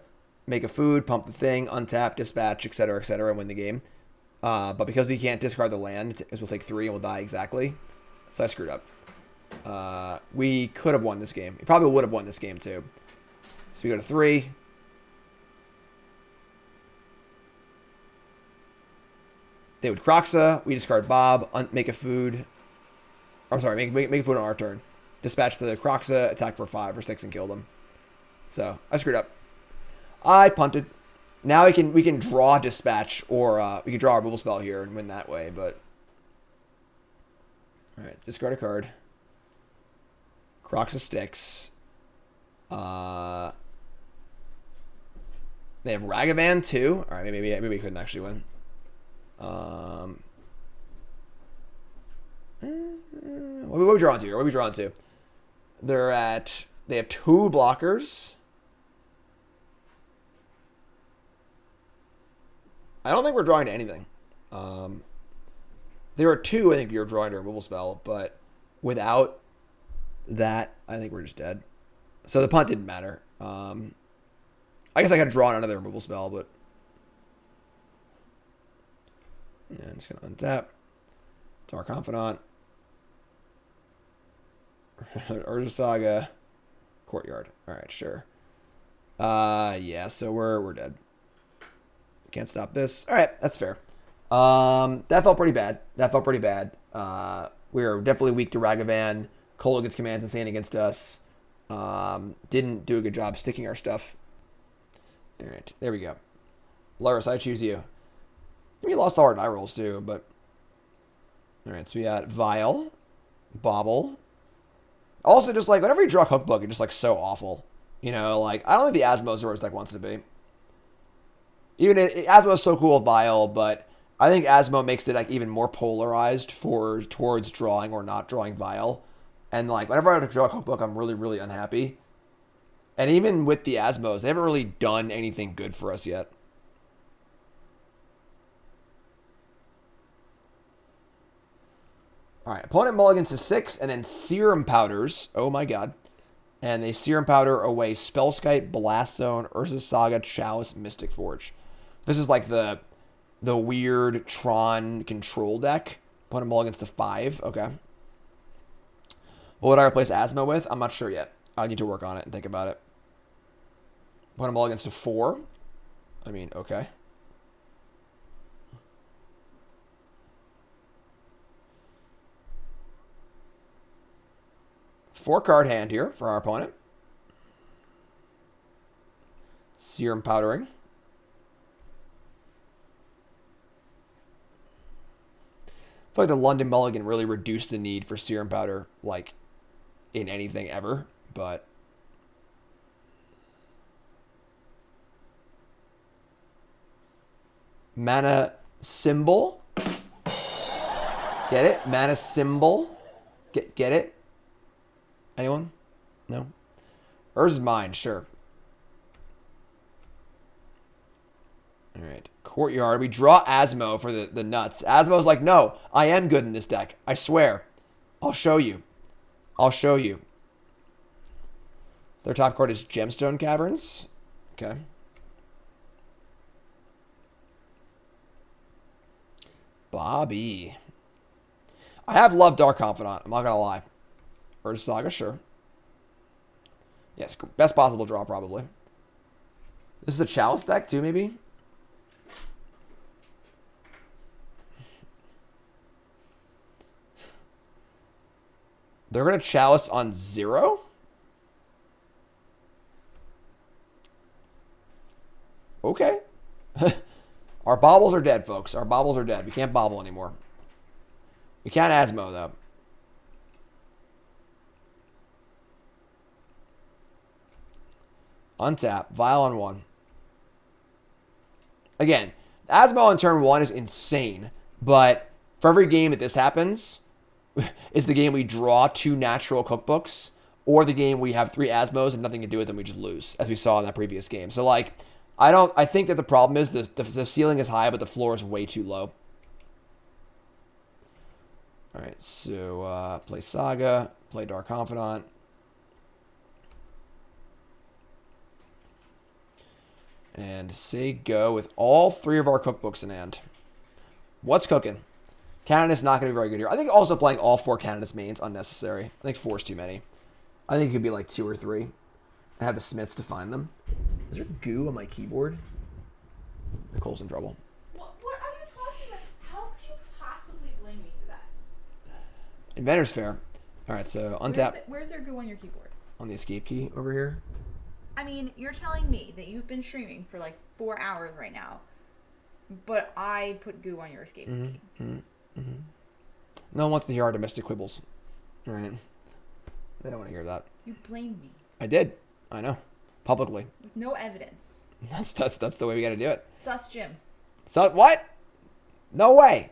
make a food, pump the thing, untap, dispatch, etc., and win the game. But because we can't discard the land, we'll take 3 and we'll die exactly. So I screwed up. We could have won this game. We probably would have won this game too. So we go to 3. They would Kroxa. We discard Bob. Make a food. I'm sorry, make a food on our turn. Dispatch the Kroxa, attack for 5 or 6 and kill them. So I screwed up. I punted. Now we can draw dispatch, or we can draw a removal spell here and win that way. But all right, discard a card. Kroxa sticks. They have Ragavan too. All right, maybe we couldn't actually win. What are we drawing to here? What are we drawing to? They have 2 blockers. I don't think we're drawing to anything. There are 2, I think you're drawing to a removal spell, but without that, I think we're just dead. So the punt didn't matter. I guess I could have drawn another removal spell, but yeah, I'm just gonna untap. Dark Confidant. Urza Saga. Courtyard. Alright, sure. Yeah, so we're dead. Can't stop this. Alright, that's fair. That felt pretty bad. We were definitely weak to Ragavan. Cole gets commands insane against us. Didn't do a good job sticking our stuff. Alright, there we go. Lurrus, I choose you. We lost all our die rolls too, but alright, so we got Vial, Bauble. Also, just like whenever you draw a cookbook, it's just like so awful. You know, like I don't think the Asmos are where his deck wants to be. Even Asmo's so cool with Vial, but I think Asmo makes the deck even more polarized towards drawing or not drawing Vial. And like whenever I draw a cookbook, I'm really, really unhappy. And even with the Asmos, they haven't really done anything good for us yet. Alright, opponent mulligans to 6 and then Serum Powders. Oh my god. And they Serum Powder away Spellskite, Blast Zone, Urza Saga, Chalice, Mystic Forge. This is like the weird Tron control deck. Opponent mulligans to 5. Okay. What would I replace Asmo with? I'm not sure yet. I need to work on it and think about it. Opponent mulligans to 4. I mean, okay. Four-card hand here for our opponent. Serum Powdering. I feel like the London Mulligan really reduced the need for Serum Powder, like, in anything ever, but... Mana Symbol. Get it? Mana Symbol. Get it? Anyone? No? Urza's mine, sure. Alright. Courtyard. We draw Asmo for the nuts. Asmo's like, no, I am good in this deck. I swear. I'll show you. I'll show you. Their top card is Gemstone Caverns. Okay. Bobby. I have loved Dark Confidant. I'm not going to lie. Urza Saga, sure. Yes, best possible draw, probably. This is a Chalice deck, too, maybe? They're going to Chalice on 0? Okay. Our Baubles are dead, folks. Our Baubles are dead. We can't Bauble anymore. We can't Asmo, though. Untap. Vial on 1. Again, Asmo on turn 1 is insane. But for every game that this happens, is the game we draw 2 natural cookbooks, or the game we have 3 Asmos and nothing to do with them, we just lose, as we saw in that previous game. So, like, I think that the problem is the ceiling is high, but the floor is way too low. Alright, so play Saga, play Dark Confidant. And say go with all 3 of our cookbooks in hand. What's cooking? Canonist not going to be very good here. I think also playing all 4 Canonist mains unnecessary. I think 4 is too many. I think it could be like 2 or 3. I have the Smiths to find them. Is there goo on my keyboard? Nicole's in trouble. What are you talking about? How could you possibly blame me for that? Inventor's Fair. All right, so untap. Where's there goo on your keyboard? On the escape key over here. I mean, you're telling me that you've been streaming for like 4 hours right now, but I put goo on your escape key. No one wants to hear our domestic quibbles. All right. They don't want to hear that. You blame me. I did. I know. Publicly. With no evidence. That's the way we got to do it. Sus Jim. So what? No way.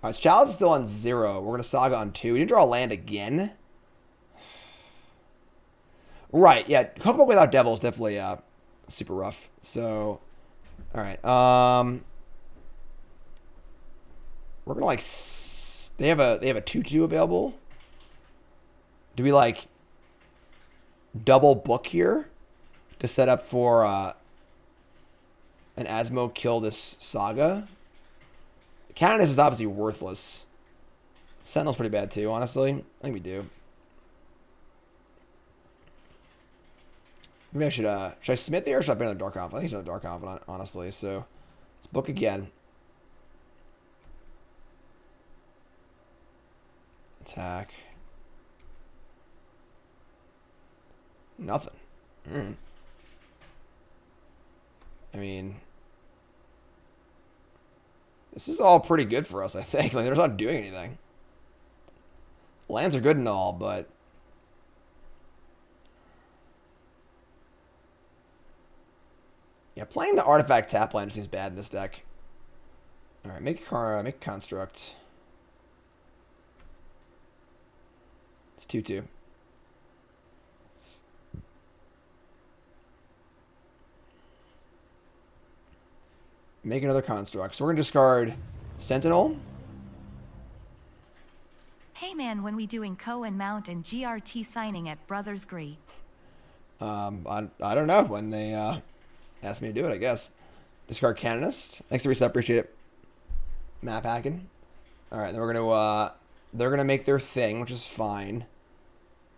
All right, Chalice is still on 0. We're gonna Saga on 2. We didn't draw a land again. Right. Yeah. Cookbook without Devil is definitely super rough. So, all right. We're gonna like. They have a 2/2 available. Do we like double book here to set up for an Asmo kill this Saga? Canonist is obviously worthless. Sentinel's pretty bad too, honestly. I think we do. Maybe I should I Smith here or should I put another Dark Confidant? I think he's another Dark Confidant, honestly. So let's book again. Attack. Nothing. I mean, this is all pretty good for us, I think. Like, they're not doing anything. Lands are good and all, but yeah, playing the artifact tap land seems bad in this deck. All right, make a construct. It's 2/2. Make another construct. So we're gonna discard Sentinel. Hey man, when we doing Cohen Mount and GRT signing at Brothers Gree? I don't know when they asked me to do it. I guess discard Canonist. Thanks for reset. Appreciate it. Map hacking. All right, then we're gonna they're gonna make their thing, which is fine.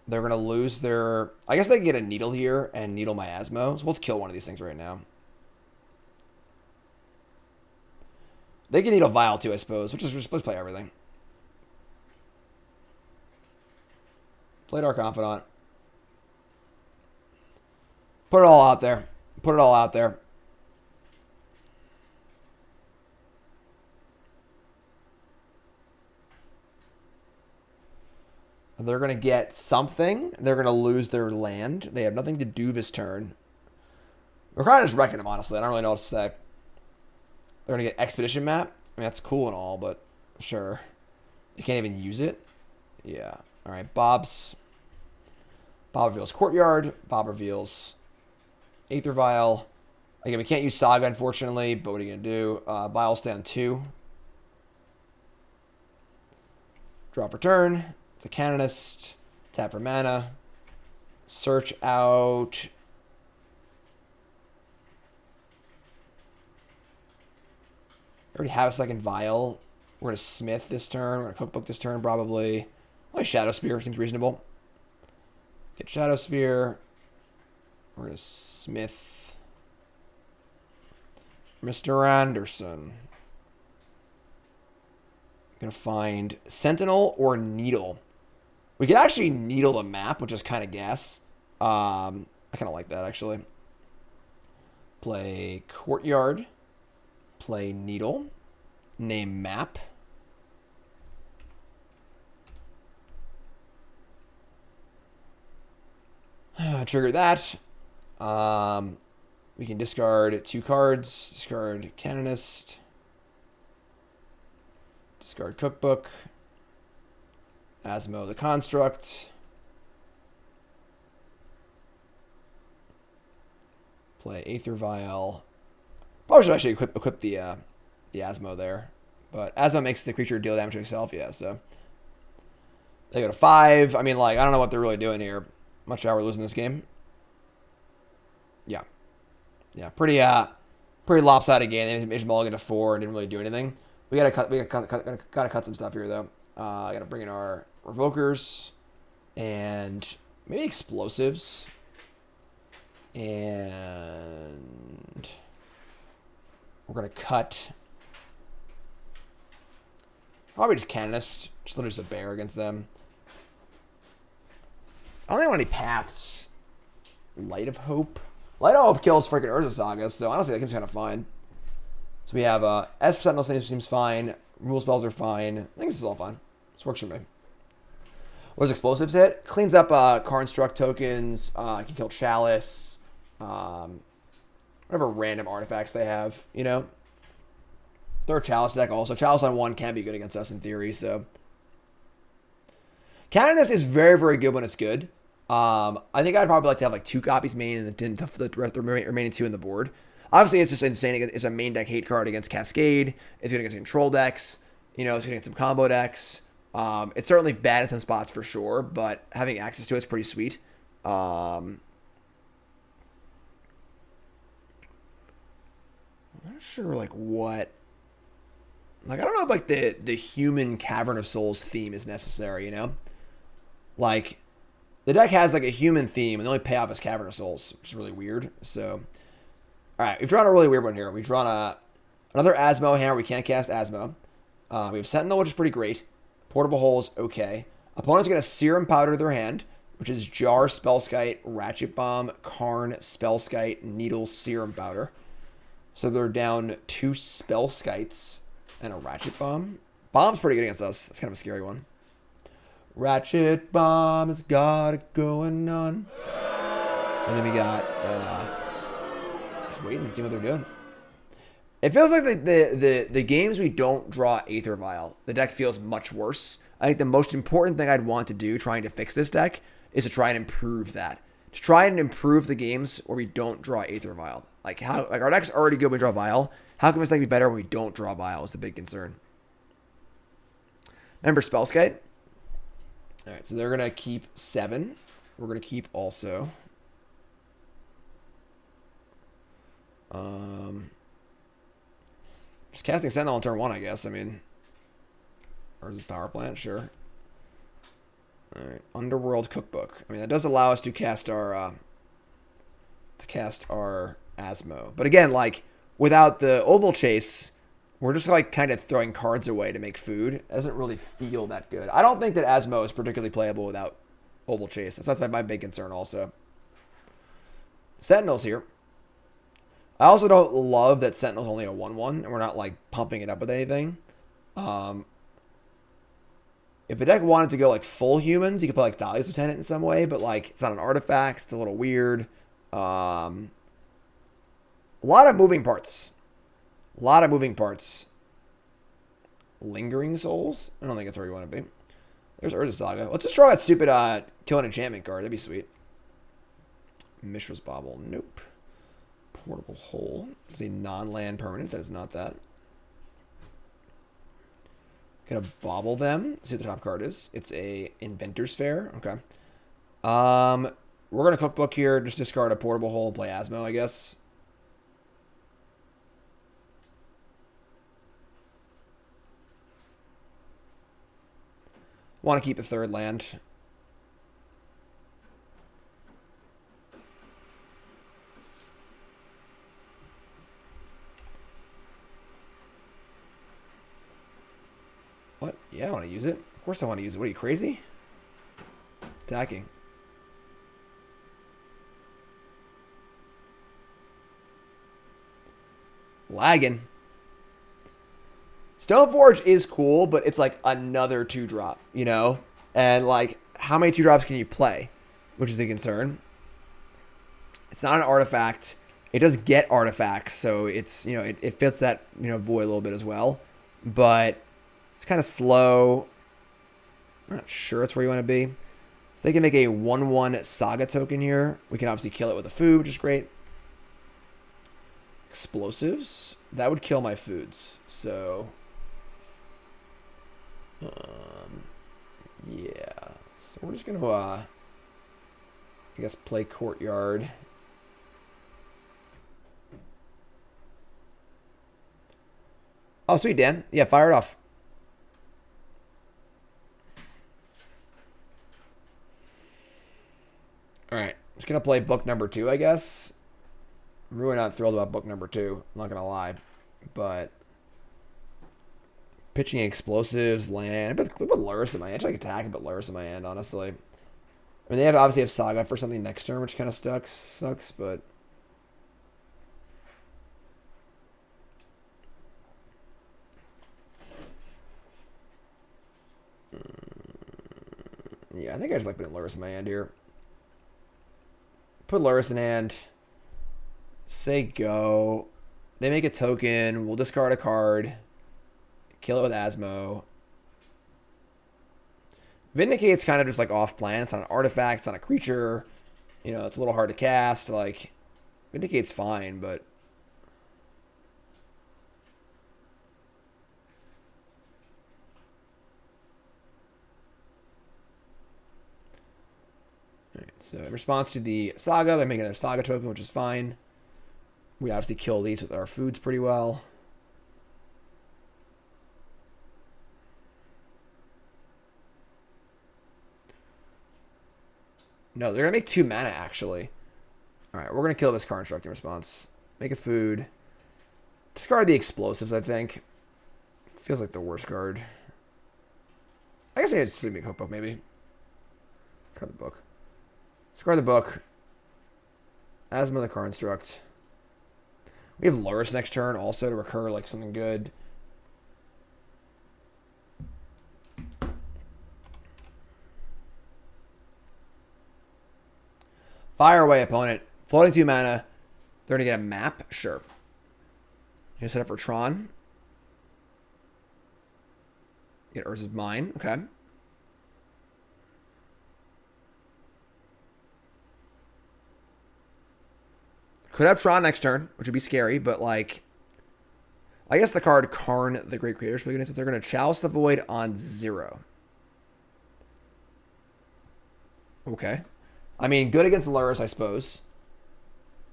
They're gonna lose their. I guess they can get a Needle here and Needle my Asmo. So let's kill one of these things right now. They can Needle Vial too, I suppose. Which is we're supposed to play everything. Play Dark Confidant. Put it all out there. Put it all out there. They're going to get something. They're going to lose their land. They have nothing to do this turn. We're kind of just wrecking them, honestly. I don't really know what to say. They're going to get Expedition Map. I mean, that's cool and all, but sure. You can't even use it. Yeah. All right. Bob reveals Courtyard. Bob reveals Aether Vial. Again, we can't use Saga, unfortunately, but what are you going to do? Vial stay on 2. Draw for turn. It's a Canonist. Tap for mana. Search out. I already have a second Vial. We're going to Smith this turn. We're going to Cookbook this turn, probably. Like Shadowspear seems reasonable. Get Shadowspear. We're going to Smith. Mr. Anderson. Going to find Sentinel or Needle. We could actually Needle the map, which is kind of gas. I kind of like that, actually. Play Courtyard. Play Needle. Name map. Trigger that. We can discard 2 cards. Discard Canonist. Discard Cookbook. Asmo the Construct. Play Aether Vial. Probably should actually equip the Asmo there. But Asmo makes the creature deal damage to itself, yeah, so. They go to 5. I mean, like, I don't know what they're really doing here. Much how we're losing this game. Yeah. Yeah, pretty lopsided game. They made Mulligan to 4 and didn't really do anything. We gotta cut some stuff here though. Gotta bring in our Revokers and maybe explosives. And we're gonna cut probably just Canonist. Just literally just a bear against them. I don't think I want any paths. Light of Hope. Light of Hope kills freaking Urza Saga, so honestly that game's kind of fine. So we have Esper Sentinel seems fine. Rule spells are fine. I think this is all fine. This works for me. What does explosives hit? Cleans up Karnstruck tokens. Can kill Chalice. Whatever random artifacts they have, you know. They're a Chalice deck also. Chalice on 1 can be good against us in theory, so. Canonist is very, very good when it's good. I think I'd probably like to have like 2 copies main and then the remaining 2 in the board. Obviously, it's just insane. It's a main deck hate card against Cascade. It's good against control decks. You know, it's good against some combo decks. It's certainly bad in some spots for sure, but having access to it's pretty sweet. I'm not sure, like, what... Like, I don't know if, like, the human Cavern of Souls theme is necessary, you know? Like, the deck has, like, a human theme, and the only payoff is Cavern of Souls, which is really weird, so... Alright, we've drawn a really weird one here. We've drawn another Asmo hammer. We can't cast Asmo. We have Sentinel, which is pretty great. Portable Hole is okay. Opponents get a Serum Powder to their hand, which is Jar, Spellskite, Ratchet Bomb, Karn, Spellskite, Needle, Serum Powder. So they're down 2 Spellskites and a Ratchet Bomb. Bomb's pretty good against us. That's kind of a scary one. Ratchet Bomb has got it going on. And then we got... just waiting and see what they're doing. It feels like the games we don't draw Aether Vial, the deck feels much worse. I think the most important thing I'd want to do trying to fix this deck is to try and improve that. To try and improve the games where we don't draw Aether Vial. Like our deck's already good when we draw Vial. How can this deck be better when we don't draw Vial is the big concern. Remember Spellskite? Alright, so they're going to keep 7. We're going to keep also... just casting Sentinel on turn 1, I guess. I mean, or is this power plant? Sure. Alright, Underworld Cookbook. I mean, that does allow us to cast our Asmo. But again, like, without the Oval Chase, we're just, like, kind of throwing cards away to make food. It doesn't really feel that good. I don't think that Asmo is particularly playable without Oval Chase. That's my big concern also. Sentinel's here. I also don't love that Sentinel's only a 1/1, and we're not, like, pumping it up with anything. If a deck wanted to go, like, full humans, you could play, like, Thalia's Lieutenant in some way, but, like, it's not an artifact. It's a little weird. A lot of moving parts. Lingering Souls? I don't think that's where you want to be. There's Urza Saga. Let's just draw that stupid kill an enchantment card. That'd be sweet. Mishra's Bauble. Nope. Portable Hole. It's a non-land permanent. That is not that. Gonna Bauble them. See what the top card is. It's a Inventor's Fair. Okay. We're gonna Cookbook here. Just discard a Portable Hole and play Asmo, I guess. Want to keep a 3rd land. What? Yeah, I want to use it. Of course I want to use it. What are you, crazy? Attacking. Lagging. Stoneforge is cool, but it's like another 2-drop, you know? And like, how many 2-drops can you play? Which is a concern. It's not an artifact. It does get artifacts, so it's, you know, it fits that, you know, void a little bit as well. But it's kind of slow. I'm not sure it's where you want to be. So they can make a 1/1 Saga token here. We can obviously kill it with a food, which is great. Explosives. That would kill my foods. So, yeah. So we're just going to, I guess, play Courtyard. Oh, sweet, Dan. Yeah, fire it off. All right. I'm just going to play book number 2, I guess. I'm really not thrilled about book number 2. I'm not going to lie. But pitching explosives, land. I put Lurrus in my hand. I like attacking, but Lurrus in my hand, honestly. I mean, they obviously have Saga for something next turn, which kind of sucks, but... Yeah, I think I just like putting Lurrus in my hand here. Put Lurrus in hand. Say go. They make a token. We'll discard a card. Kill it with Asmo. Vindicate's kind of just like off plan. It's not an artifact. It's not a creature. You know, it's a little hard to cast. Like, Vindicate's fine, but... Alright, so in response to the Saga, they're making their Saga token, which is fine. We obviously kill these with our foods pretty well. No, they're going to make 2 mana, actually. Alright, we're going to kill this card construct in response. Make a food. Discard the explosives, I think. Feels like the worst card. I guess I need to Sleeping Cookbook, maybe. Discard the book. Discard the book. Asmo the card construct. We have Lurrus next turn also to recur like something good. Fire away, opponent. Floating 2 mana. They're going to get a map? Sure. You're going to set up for Tron. Get Urza's Mine. Okay. Could have Tron next turn, which would be scary, but like... I guess the card Karn, the Great Creator, if they're going to Chalice the Void on 0. Okay. I mean, good against Lurrus, I suppose.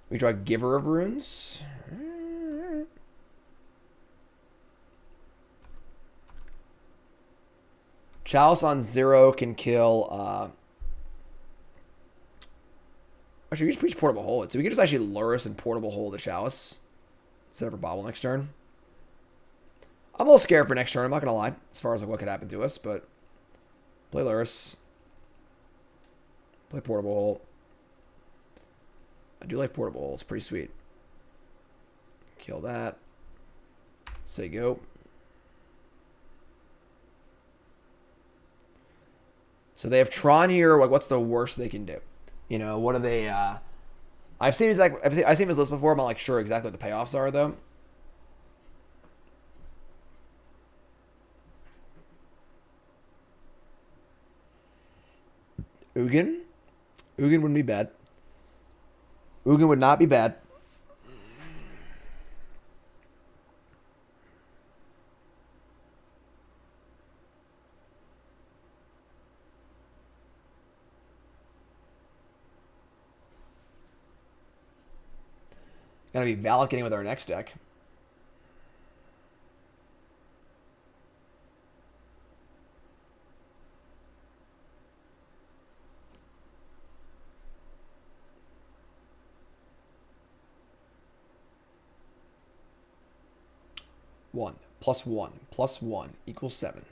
We draw Giver of Runes. Chalice on 0 can kill... Actually, we just Portable Hole it. So we can just actually Lurrus and Portable Hole the Chalice. Set up for Bauble next turn. I'm a little scared for next turn, I'm not going to lie. As far as like what could happen to us, but... Play Lurrus. Play Portable Hole. I do like Portable Hole. It's pretty sweet. Kill that. Say go. So they have Tron here. Like, what's the worst they can do? You know, what are they... I've seen his list before. I'm not like sure exactly what the payoffs are, though. Ugin? Ugin wouldn't be bad. Ugin would not be bad. Gonna be Valak getting with our next deck. One plus 1 plus 1 equals 7.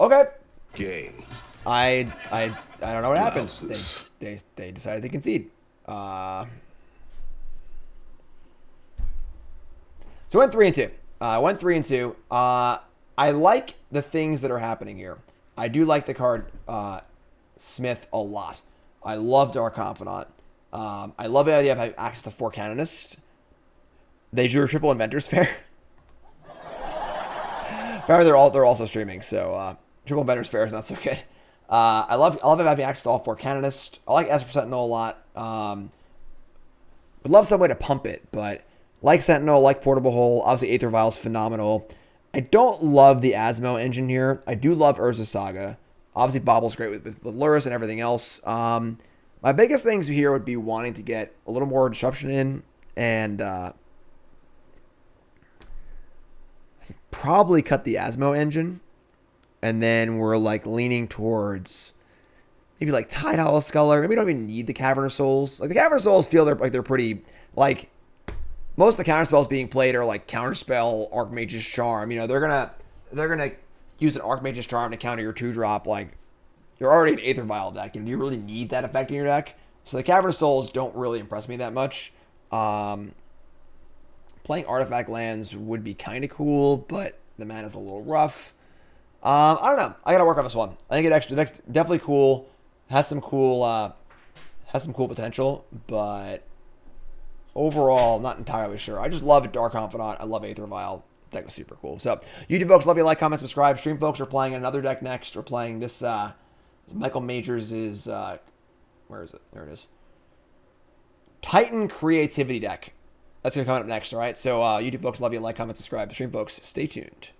Okay. Game. I don't know what happened. They decided to concede. So went 3-2. Went 3-2. I like the things that are happening here. I do like the card Smith a lot. I love Dark Confidant. I love the idea of having access to 4 Canonists. They drew a triple Inventor's Fair. Apparently they're also streaming, so triple Inventor's Fair is not so good. I love having access to all 4 Canonists. I like Esper Sentinel a lot. Would love some way to pump it, but like Sentinel, like Portable Hole, obviously Aether Vial is phenomenal. I don't love the Asmo engine here. I do love Urza Saga. Obviously, Bauble's great with Lurrus and everything else. But My biggest things here would be wanting to get a little more disruption in, and probably cut the Asmo engine, and then we're like leaning towards maybe like Tide Owl Sculler. Maybe we don't even need the Cavern of Souls. Like the Cavern of Souls feel they're pretty like most of the counter spells being played are like Counterspell, Archmage's Charm. You know, they're gonna use an Archmage's Charm to counter your 2-drop. Like you're already an Aether Vial deck, and do you really need that effect in your deck? So the Cavern of Souls don't really impress me that much. Playing artifact lands would be kind of cool, but the mana's a little rough. I don't know. I gotta work on this one. I think the deck's definitely cool. Has some cool potential, but overall, not entirely sure. I just love Dark Confidant. I love Aether Vial. That was super cool. So, YouTube folks, love you. Like, comment, subscribe. Stream folks are playing another deck next. We're playing this. Michael Majors is. Where is it? There it is. Titan Creativity deck. That's going to come up next, all right? So, YouTube folks, love you. Like, comment, subscribe. Stream folks, stay tuned.